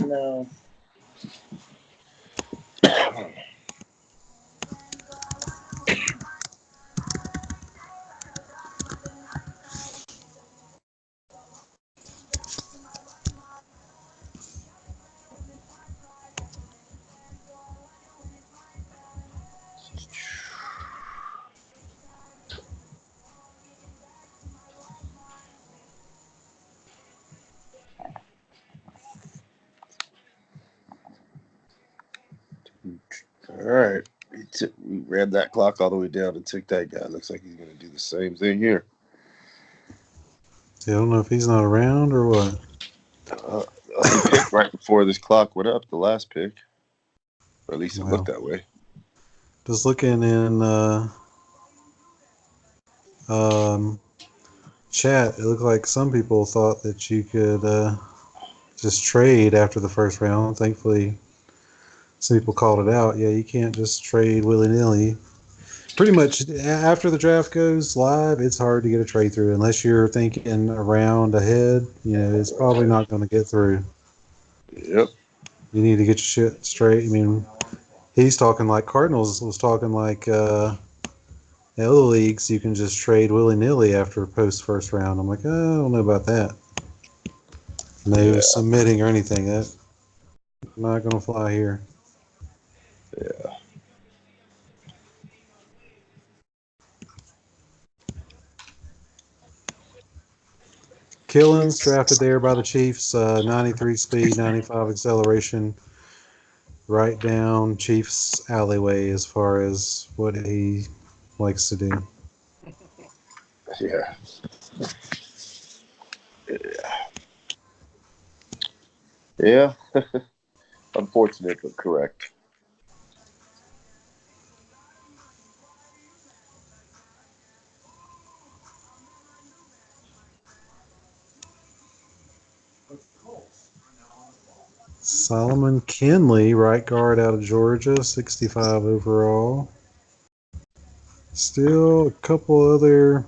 D: No.
A: All right. We ran that clock all the way down and took that guy. Looks like he's going to do the same thing here.
B: I don't know if he's not around or what.
A: He picked right before this clock went up, the last pick. Or at least it looked that way.
B: Just looking in chat, it looked like some people thought that you could just trade after the first round. Thankfully, some people called it out. Yeah, you can't just trade willy-nilly. pretty much after the draft goes live, it's hard to get a trade through unless you're thinking around ahead. It's probably not going to get through.
A: Yep.
B: You need to get your shit straight. I mean, he's talking like Cardinals was talking like the other leagues. You can just trade willy nilly after post first round. I'm like, I don't know about that. No submitting or anything. That's not going to fly here.
A: Yeah.
B: Killins drafted there by the Chiefs, 93 speed, 95 acceleration, right down Chiefs alleyway as far as what he likes to do.
A: Yeah. Yeah. Unfortunate, but correct.
B: Solomon Kinley, right guard out of Georgia, 65 overall. Still a couple other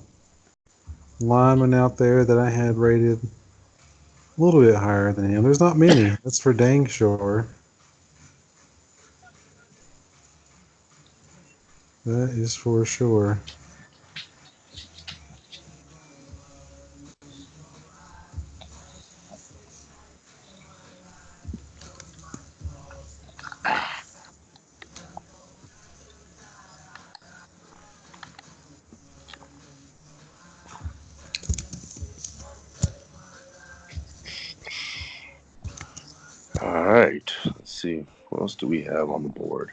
B: linemen out there that I had rated a little bit higher than him. There's not many. That's for dang sure. That is for sure.
A: All right. Let's see. What else do we have on the board?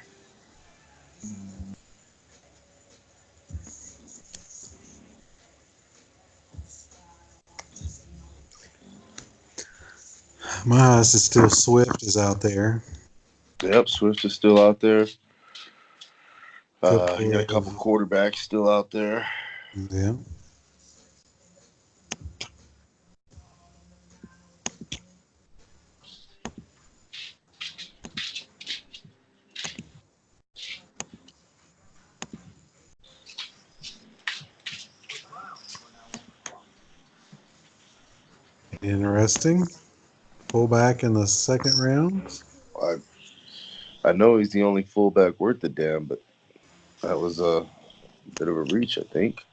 B: My eyes is still Swift is out there.
A: Yep, Swift is still out there. You got a
B: Couple
A: couple
B: of,
A: quarterbacks still out there.
B: yeah. Interesting. Fullback in the second round.
A: I know he's the only fullback worth the damn, but that was a bit of a reach, I think.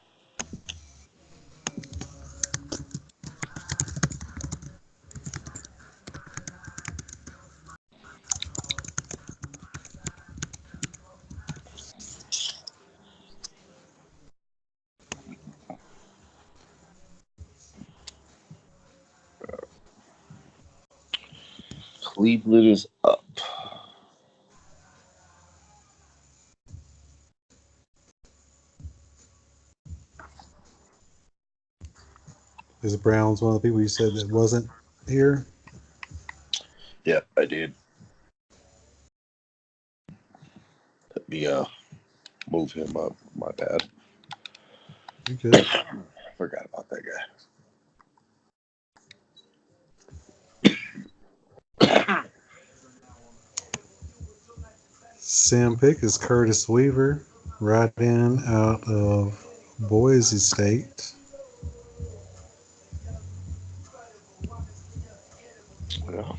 A: Cleveland is up.
B: Is Brown's one of the people you said that wasn't here?
A: Yeah, I did. Let me move him up. My bad.
B: You good?
A: Forgot about that guy.
B: Sam pick is Curtis Weaver, right in out of Boise State.
A: Yeah.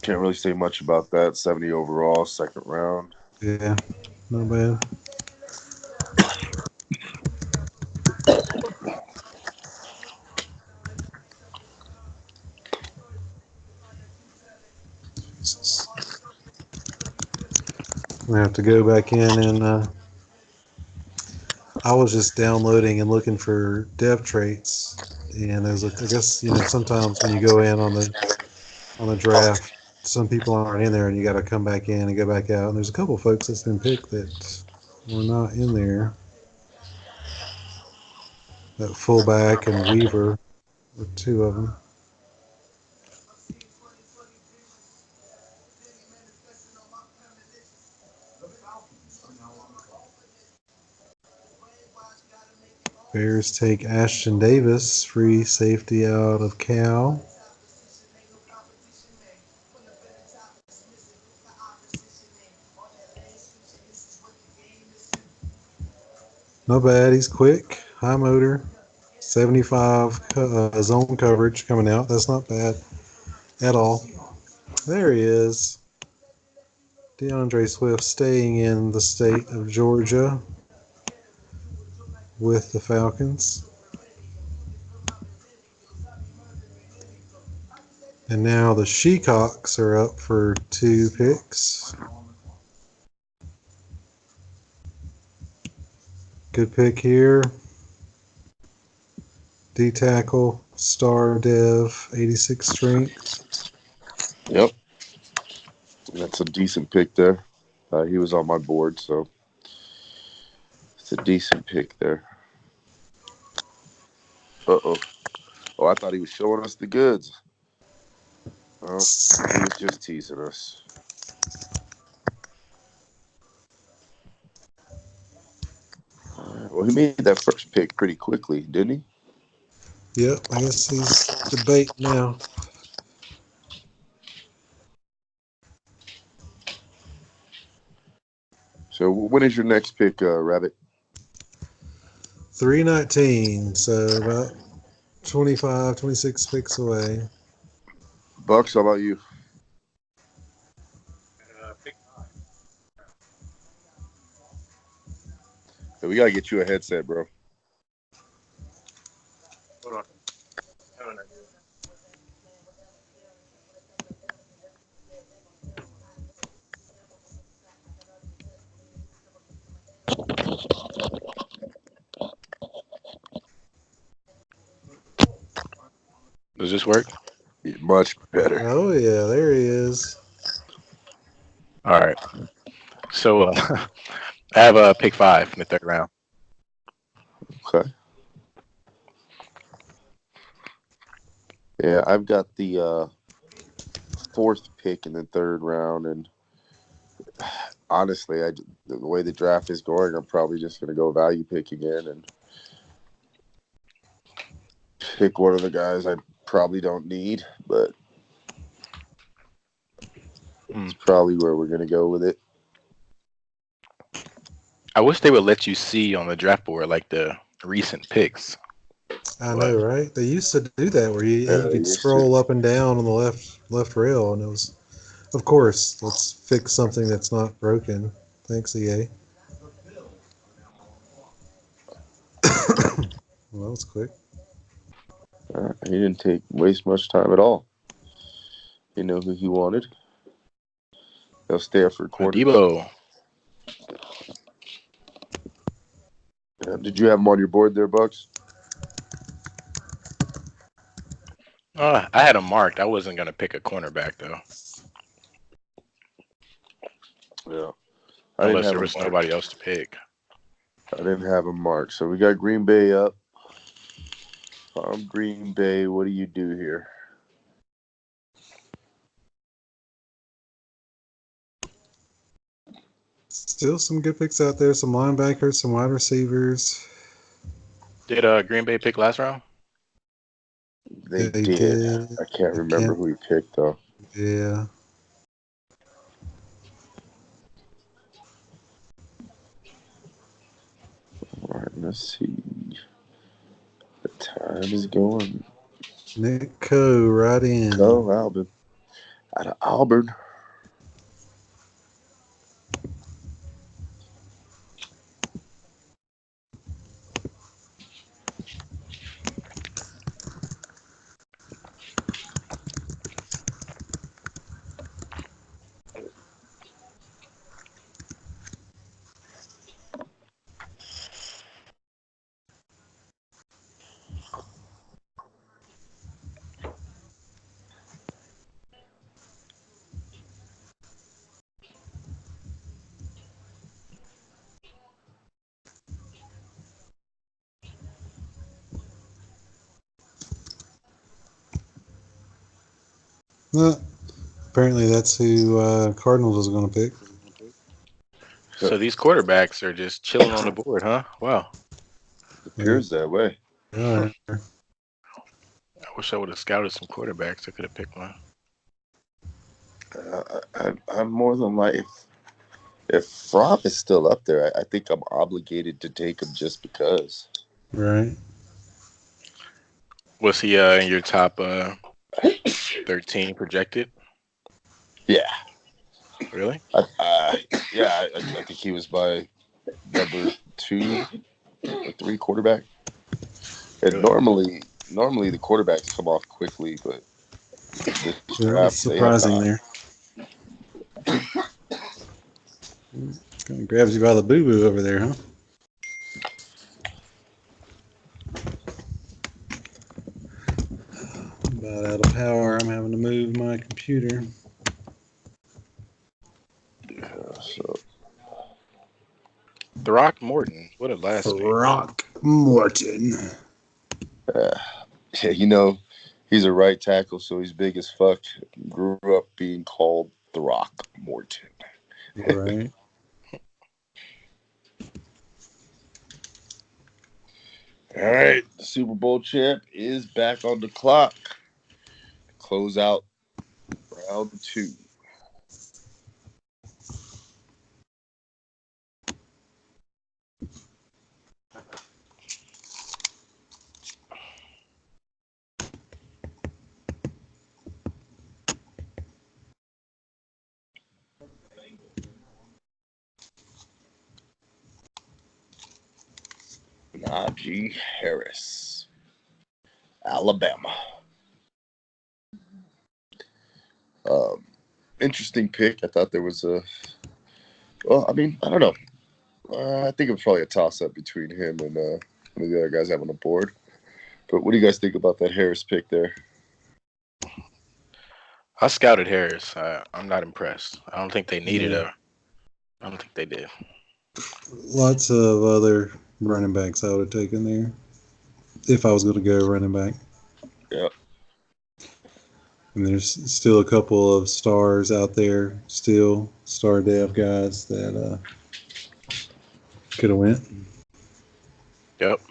A: Can't really say much about that. 70 overall, second round.
B: Yeah, not bad. I'm gonna have to go back in and I was just downloading and looking for dev traits, and there's I guess sometimes when you go in on the draft, some people aren't in there, and you got to come back in and go back out. And there's a couple folks that's been picked that were not in there. That fullback and Weaver were two of them. Bears take Ashton Davis, free safety out of Cal. Not bad. He's quick, high motor, 75 zone coverage coming out. That's not bad at all. There he is. DeAndre Swift staying in the state of Georgia with the Falcons. And now the Sheacocks are up for 2 picks. Good pick here. D-tackle, star dev, 86 strength.
A: Yep. That's a decent pick there. He was on my board, so it's a decent pick there. Uh-oh. Oh, I thought he was showing us the goods. Oh, he was just teasing us. Well, he made that first pick pretty quickly, didn't he?
B: Yep, I guess he's debating now.
A: So when is your next pick, Rabbit?
B: 319, so about 25, 26 picks away.
A: Bucks, how about you?
C: Pick 5.
A: Hey, we got to get you a headset, bro.
C: Hold on. Have an idea. Does this work?
A: Much better.
B: Oh, yeah, there he is.
C: All right. So I have a pick 5 in the 3rd round.
A: Okay. Yeah, I've got the 4th pick in the 3rd round, and honestly, the way the draft is going, I'm probably just going to go value pick again and pick one of the guys I probably don't need, but it's probably where we're going to go with it.
C: I wish they would let you see on the draft board like the recent picks.
B: I know, right? They used to do that where you
A: Yeah, they
B: could
A: used
B: scroll up and down on the left rail, and it was, of course, let's fix something that's not broken. Thanks, EA. Well, that was quick.
A: He didn't waste much time at all. He knew who he wanted. They'll stay up for a quarter.
C: Debo.
A: Did you have him on your board there, Bucks?
C: I had him marked. I wasn't going to pick a cornerback, though.
A: Yeah.
C: Unless there was nobody else to pick.
A: I didn't have him marked. So we got Green Bay up. Green Bay, what do you do here?
B: Still some good picks out there. Some linebackers, some wide receivers.
C: Did Green Bay pick last round?
A: They did. I can't remember who he picked, though.
B: Yeah.
A: All right, let's see. The time is going.
B: Nick Coe right in.
A: Go, Auburn. Out of Auburn.
B: Well, apparently that's who Cardinals was going to pick.
C: So these quarterbacks are just chilling on the board, huh? Wow.
A: It appears that way.
B: Yeah.
C: I wish I would have scouted some quarterbacks. I could have picked one.
A: I'm more than likely. If Fromm is still up there, I think I'm obligated to take him just because.
B: Right.
C: Was he in your top 13 projected?
A: Yeah.
C: Really?
A: I think he was my number 2 or 3 quarterback. And
C: Really?
A: normally the quarterbacks come off quickly, but this
B: That was
A: draft they have
B: surprising
A: not.
B: there. Kind of grabs you by the boo boo over there, huh? About out of power. I'm having to move my computer.
A: Yeah, so
C: Throckmorton. What a last name.
B: Throckmorton.
A: yeah, he's a right tackle, so he's big as fuck. Grew up being called Throckmorton.
B: Right.
A: All right, the Super Bowl champ is back on the clock. Close out round 2. Najee Harris, Alabama. Interesting pick. I thought there was I don't know. I think it was probably a toss-up between him and one of the other guys I have on the board. But what do you guys think about that Harris pick there?
C: I scouted Harris. I'm not impressed. I don't think they needed
B: Yeah.
C: I don't think they did.
B: Lots of other running backs I would have taken there if I was going to go running back.
A: Yeah.
B: And there's still a couple of stars out there, still star dev guys that could have went.
C: Yep.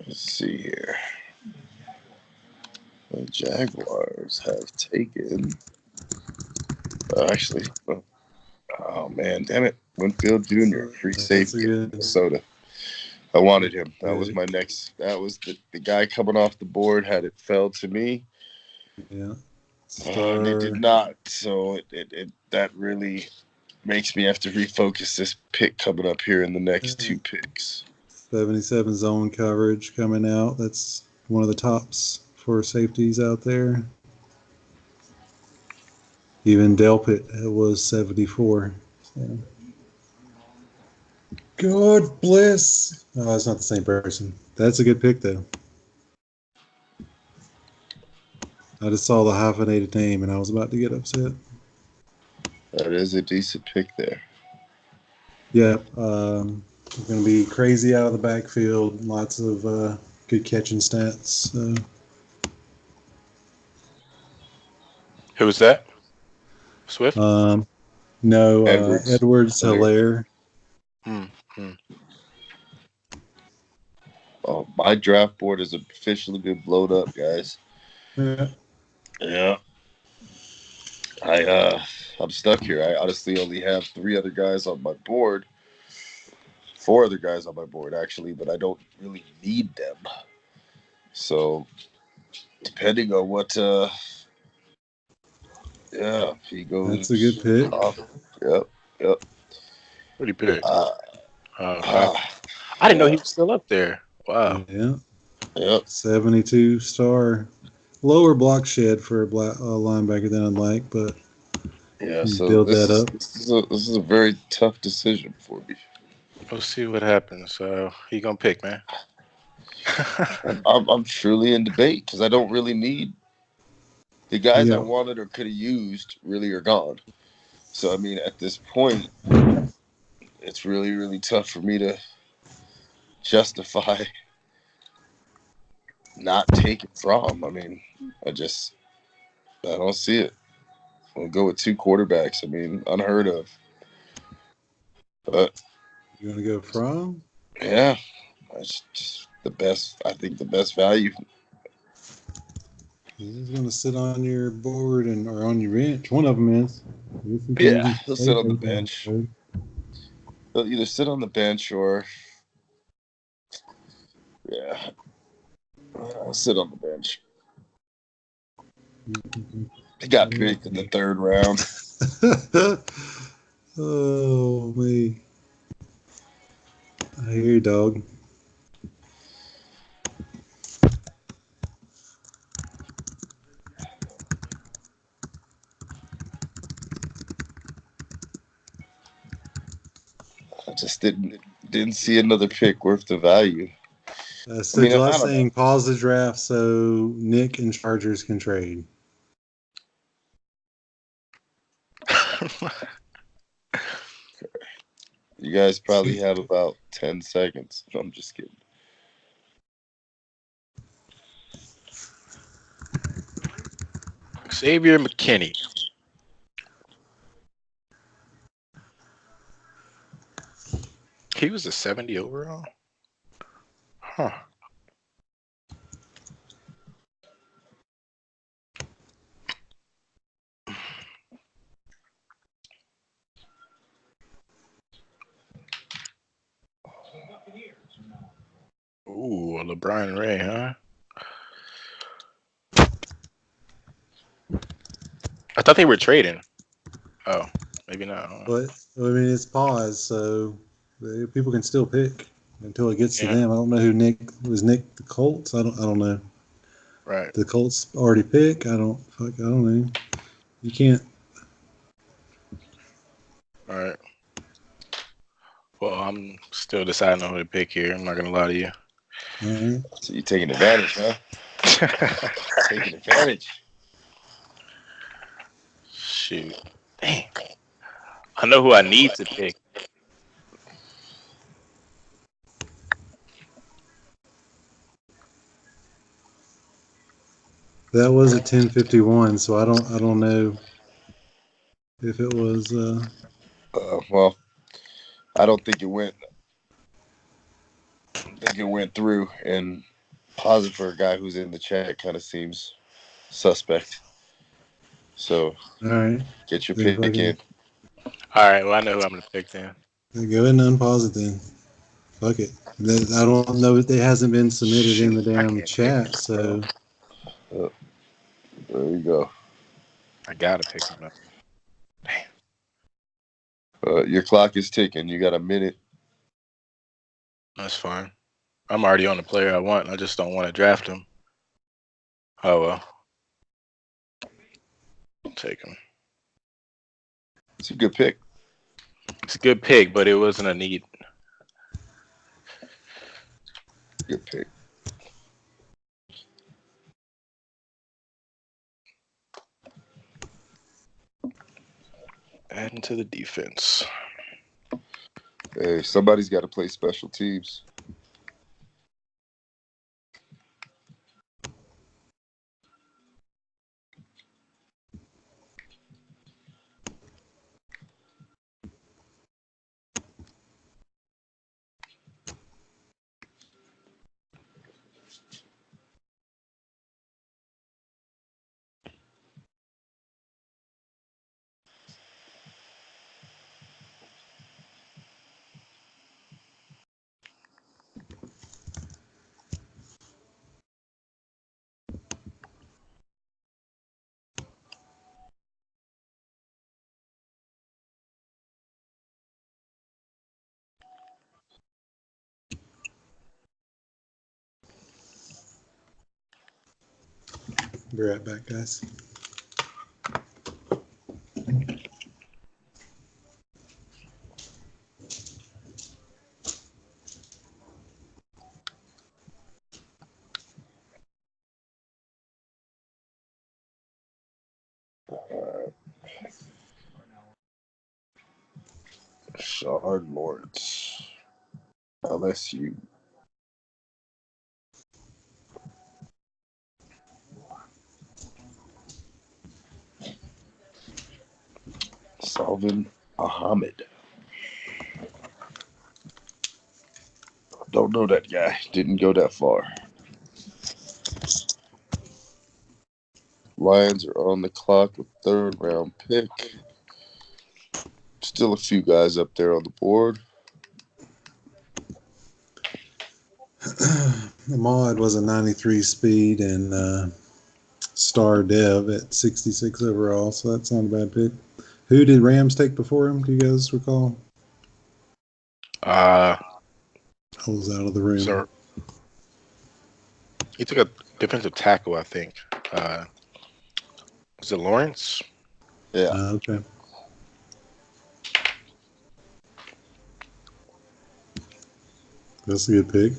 A: Let's see here. The Jaguars have taken. Oh man, damn it, Winfield Jr. Free
B: That's a
A: safety,
B: good.
A: Minnesota. I wanted him. That was
B: Good.
A: my next. That was the guy coming off the board. Had it fell to me,
B: Yeah.
A: and it did not. So that really makes me have to refocus this pick coming up here in the next 2 picks.
B: 77 zone coverage coming out. That's one of the tops for safeties out there. Even Delpit was 74. So. God bless. Oh, that's not the same person. That's a good pick, though. I just saw the hyphenated name and I was about to get upset.
A: That is a decent pick there.
B: Yeah, going to be crazy out of the backfield. Lots of good catching stats.
C: Who was that? Swift?
B: No,
A: Edwards.
B: Hilaire.
A: Oh, my draft board has officially been blown up, guys. Yeah. I'm stuck here. I honestly only have 3 other guys on my board. 4 other guys on my board, actually, but I don't really need them. So, depending on what, he goes.
B: That's a good pick.
A: Yep.
C: What did he pick?
A: I
C: I didn't know he was still up there. Wow.
B: Yeah.
A: Yep.
B: 72 star. Lower block shed for a linebacker than I'd like, but
A: Yeah, so
B: build that up.
A: This is a very tough decision for me.
C: We'll see what happens. Who you gonna pick, man?
A: I'm truly in debate because I don't really need The guys I
B: Yeah.
A: wanted or could have used really are gone. So I mean, at this point, it's really, really tough for me to justify not taking from. I mean, I don't see it. We'll go with 2 quarterbacks. I mean, unheard of. But
B: You want to go from?
A: yeah, that's just the best. I think the best value.
B: He's going to sit on your board or on your bench. One of them is.
A: Yeah, he'll sit on the bench. He'll either sit on the bench or yeah, I'll sit on the bench. He got picked in the 3rd round.
B: Oh, me. I hear you, dog.
A: I just didn't see another pick worth the value.
B: So July's saying pause the draft so Nick and Chargers can trade.
A: You guys probably have about 10 seconds. I'm just kidding.
E: Xavier McKinney. He was a 70 overall? Huh. Ooh, LeBron Ray, huh? I thought they were trading. Oh, maybe not.
B: But I mean, it's paused, so people can still pick until it gets to them. I don't know who Nick was. Nick the Colts. I don't know.
E: Right.
B: The Colts already pick. I don't know. You can't.
E: All right. Well, I'm still deciding on who to pick here. I'm not gonna lie to you.
B: All right.
A: So you're taking advantage, huh? Taking advantage.
E: Shoot. Dang. I know who I need to pick.
B: That was at 10:51, so I don't know if it was.
A: Well, I don't think it went. I think it went through, and pausing for a guy who's in the chat kind of seems suspect. So,
B: All right.
A: get your pick in.
E: All right. Well, I know who I'm gonna pick then.
B: Go ahead and unpause it then. Fuck it. I don't know if it hasn't been submitted in the damn chat, so.
A: There you go.
E: I gotta pick him up. Damn.
A: Your clock is ticking. You got a minute.
E: That's fine. I'm already on the player I want. I just don't want to draft him. Oh well. Take him.
A: It's a good pick.
E: It's a good pick, but it wasn't a need.
A: Good pick.
E: Adding to the defense.
A: Hey, somebody's got to play special teams.
B: Be right back, guys.
A: Shard Lawrence, LSU. Salvin Ahmed. Don't know that guy. Didn't go that far. Lions are on the clock with third round pick. Still a few guys up there on the board.
B: Ahmad was a 93 speed and star dev at 66 overall, so that's not a bad pick. Who did Rams take before him? Do you guys recall? I was out of the room.
E: Sir. He took a defensive tackle, I think. Was it Lawrence?
A: Yeah.
B: Okay. That's a good pick.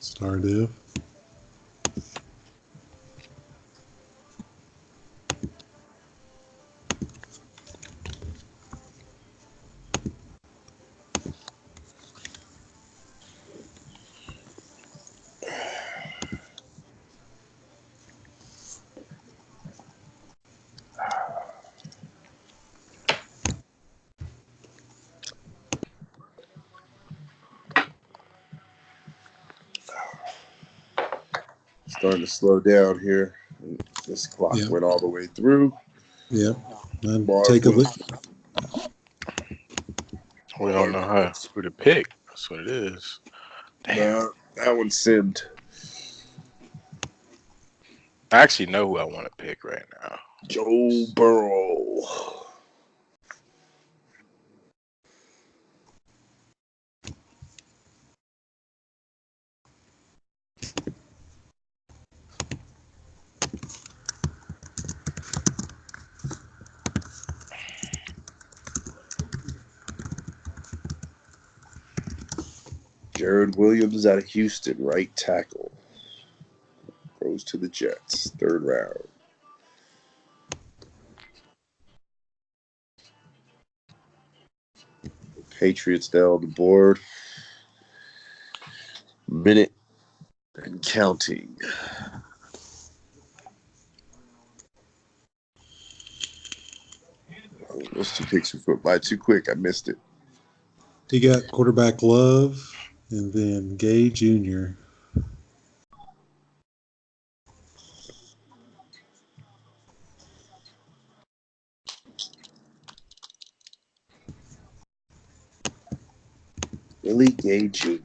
B: Star div.
A: Starting to slow down here. This clock went all the way through.
B: Yep. Take a look.
E: We don't know who to pick. That's what it is. Damn.
A: That one's simmed.
E: I actually know who I want to pick right now.
A: Joe Burrow. Jared Williams out of Houston, right tackle. Goes to the Jets, third round. Patriots now on the board. Minute and counting. Oh, those two picks went by too quick. I missed it.
B: He got quarterback Love and then Gay Jr.
A: Willie Gay Jr.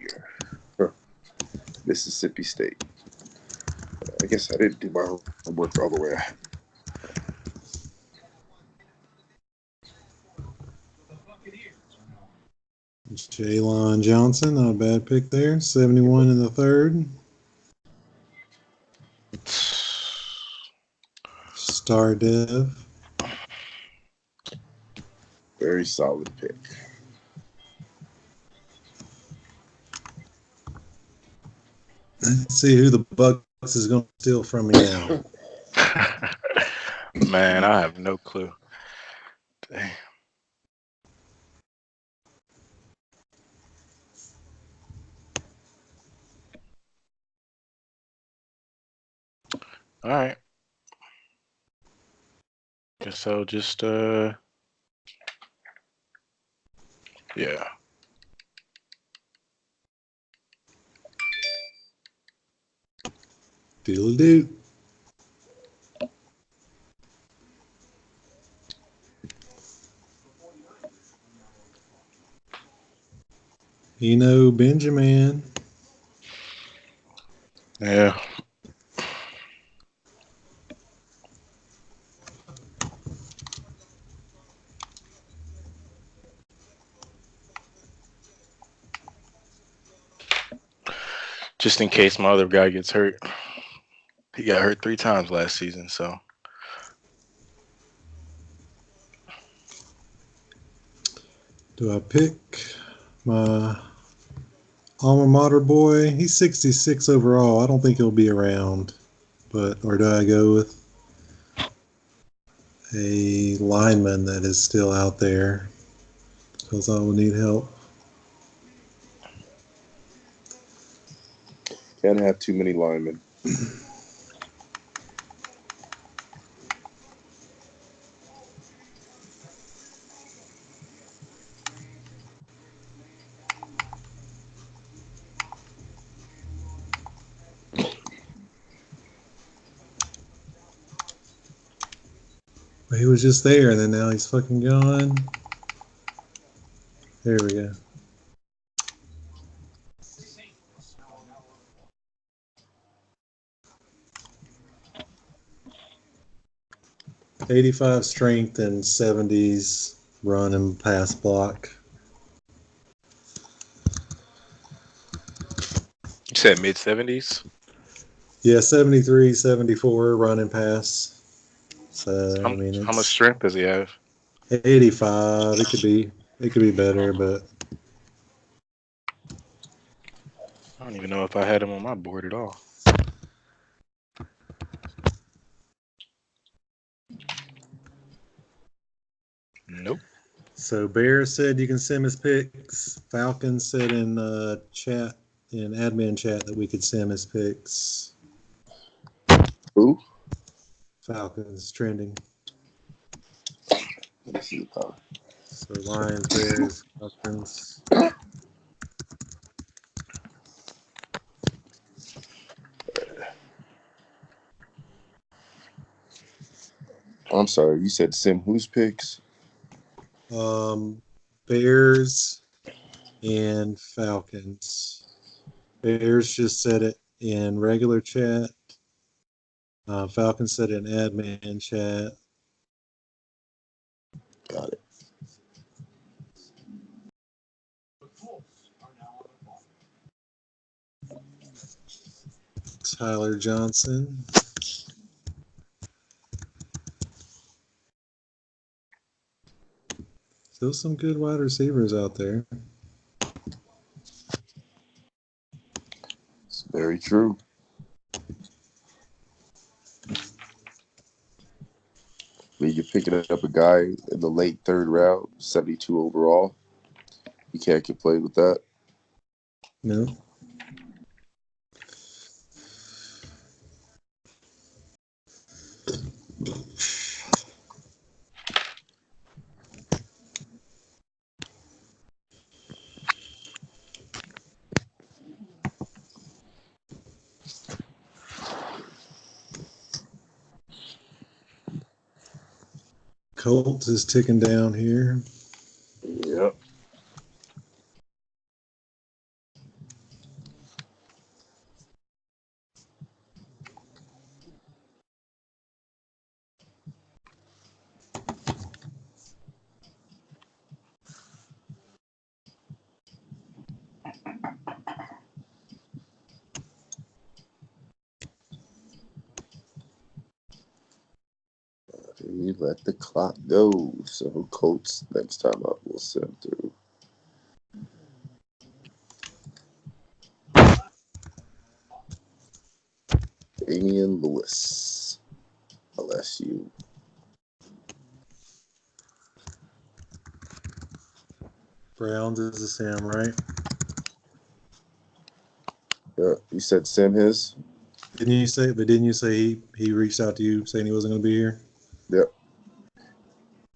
A: Mississippi State. I guess I didn't do my homework all the way.
B: Jaylon Johnson, not a bad pick there. 71 in the third. Star Dev.
A: Very solid pick.
B: Let's see who the Bucks is going to steal from me now.
E: Man, I have no clue. Damn. All right. Guess I'll just yeah.
B: Doodle-doo. Benjamin.
E: Yeah. Just in case my other guy gets hurt. He got hurt 3 times last season, so.
B: Do I pick my alma mater boy? He's 66 overall. I don't think he'll be around. Or do I go with a lineman that is still out there because I will need help.
A: Can't have too many linemen.
B: He was just there, and then now he's fucking gone. There we go. '85 strength and '70s run and pass block.
E: You said mid-70s?
B: Yeah, 73, 74 run and pass. So
E: How,
B: I mean,
E: how much
B: it's
E: strength does he have?
B: 85. It could be better, but
E: I don't even know if I had him on my board at all. Nope.
B: so Bears said you can send his picks. Falcons said in chat, in admin chat, that we could send his picks.
A: Who?
B: Falcons trending.
A: Let me see the power.
B: So Lions, Bears, Falcons.
A: I'm sorry, you said Sim whose picks?
B: Bears and Falcons. Bears just said it in regular chat. Falcons said it in admin chat.
A: Got it.
B: Tyler Johnson. Still some good wide receivers out there.
A: It's very true. But you're picking up a guy in the late third round, 72 overall. You can't complain with that.
B: No. Colts is ticking down here.
A: Yep. You let the clock go. So Colts next time up will send through. Damian Lewis, LSU.
B: Browns is the Sam, right?
A: Yeah, you said Sim his?
B: Didn't you say he reached out to you saying he wasn't going to be here?
A: Yep.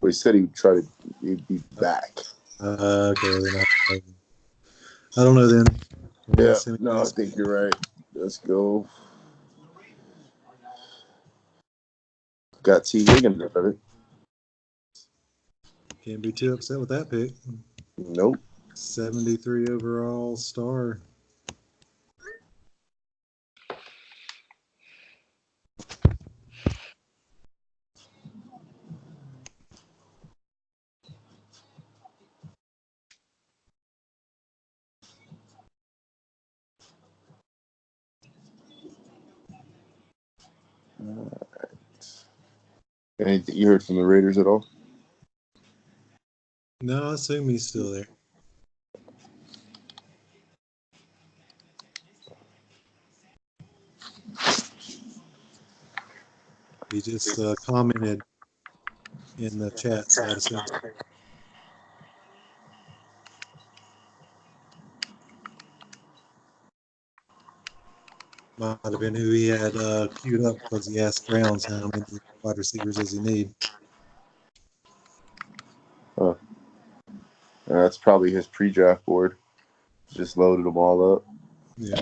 A: But he said he'd be back.
B: Okay, then I don't know then.
A: Yeah, no, I think you're right. Let's go. Got T. Higgins of it.
B: Can't be too upset with that pick.
A: Nope.
B: 73 overall star.
A: All right. Anything you heard from the Raiders at all?
B: No, I assume he's still there. He just commented in the chat, Madison. Might have been who he had queued up because he asked Browns how many wide receivers does he need.
A: That's probably his pre-draft board. Just loaded them all up.
B: Yeah.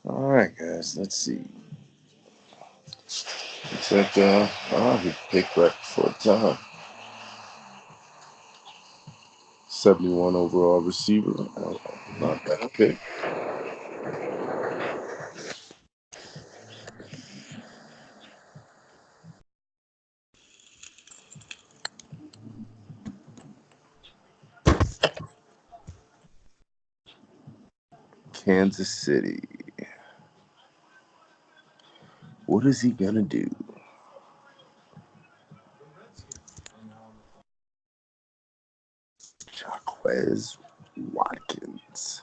A: All right, guys. Let's see. Looks like he picked right before time. 71 overall receiver. Not bad pick. Kansas City. What is he gonna do? Jacquez Watkins.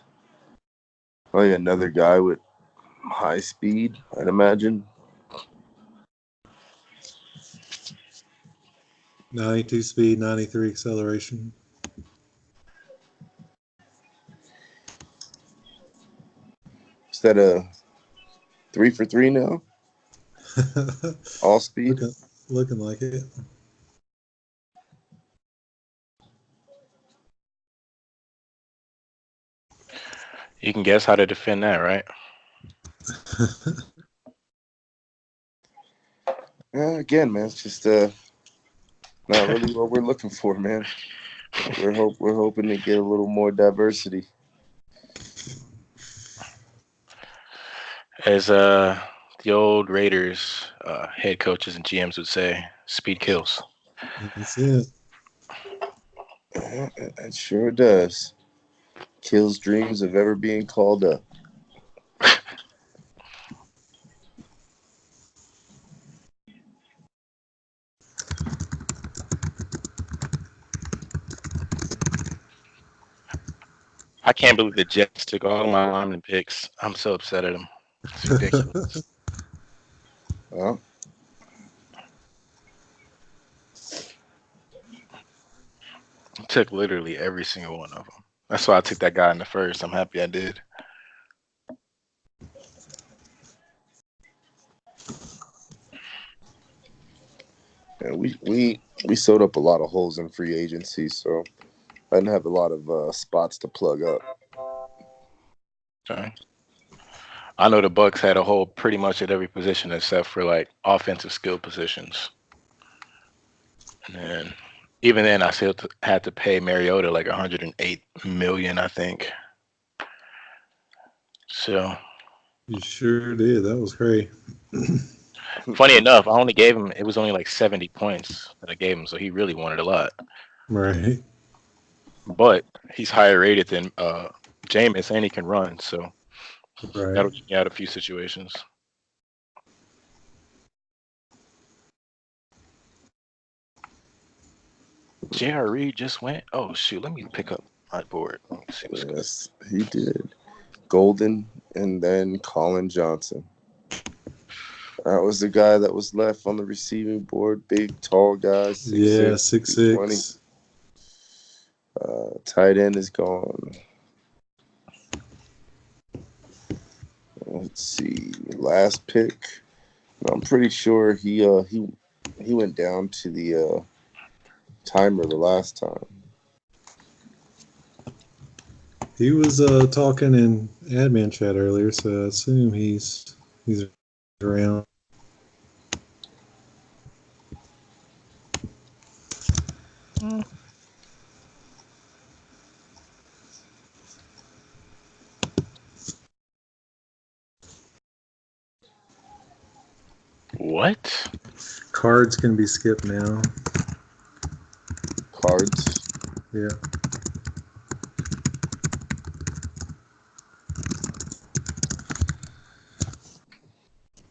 A: Oh yeah, another guy with high speed, I'd imagine.
B: 92 speed, 93 acceleration.
A: Is that a 3 for 3 now? All speed?
B: Looking like it.
E: You can guess how to defend that, right?
A: Again, man, it's just not really what we're looking for, man. We're hoping to get a little more diversity.
E: As the old Raiders head coaches and GMs would say, speed kills.
B: That's it.
A: It sure does. Kills dreams of ever being called up.
E: I can't believe the Jets took all my lineman picks. I'm so upset at them. It's ridiculous.
A: Well,
E: Took literally every single one of them. That's why I took that guy in the first. I'm happy I did.
A: yeah, we sewed up a lot of holes in free agency, so I didn't have a lot of spots to plug up.
E: Okay. I know the Bucks had a hole pretty much at every position except for like offensive skill positions. And even then, I still had to pay Mariota like $108 million, I think. So
B: You sure did. That was great.
E: funny enough, I only gave him. It was only like 70 points that I gave him, so he really wanted a lot.
B: Right.
E: But he's higher rated than Jameis, and he can run, so
B: Right.
E: that'll get me out of a few situations. J.R. Reed just went. Oh shoot! Let me pick up my board. Let me see what's going.
A: Yes, he did. Golden, and then Colin Johnson. That was the guy that was left on the receiving board. Big, tall guy, 6'6",
B: 6'6".
A: Tight end is gone. Let's see. Last pick. I'm pretty sure he went down to the timer the last time.
B: He was talking in admin chat earlier, so I assume he's around.
E: What?
B: Cards can be skipped now.
A: Cards.
B: Yeah.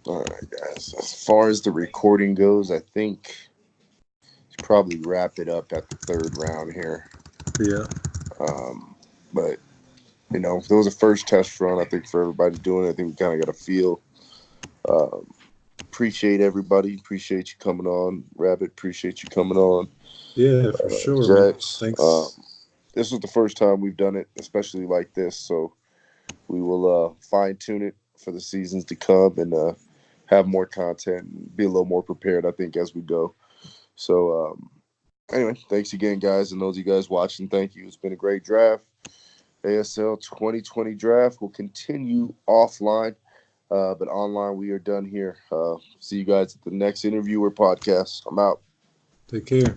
A: All right, guys. As far as the recording goes, I think should probably wrap it up at the third round here.
B: Yeah.
A: But you know, if it was a first test run, I think for everybody doing it, I think we kind of got a feel. Appreciate everybody. Appreciate you coming on, Rabbit. Appreciate you coming on.
B: Yeah, for sure.
A: Jax.
B: Thanks.
A: This was the first time we've done it, especially like this. So we will fine tune it for the seasons to come and have more content and be a little more prepared, I think, as we go. So anyway, thanks again, guys, and those of you guys watching, thank you. It's been a great draft. ASL 2020 draft will continue offline, but online we are done here. See you guys at the next interview or podcast. I'm out.
B: Take care.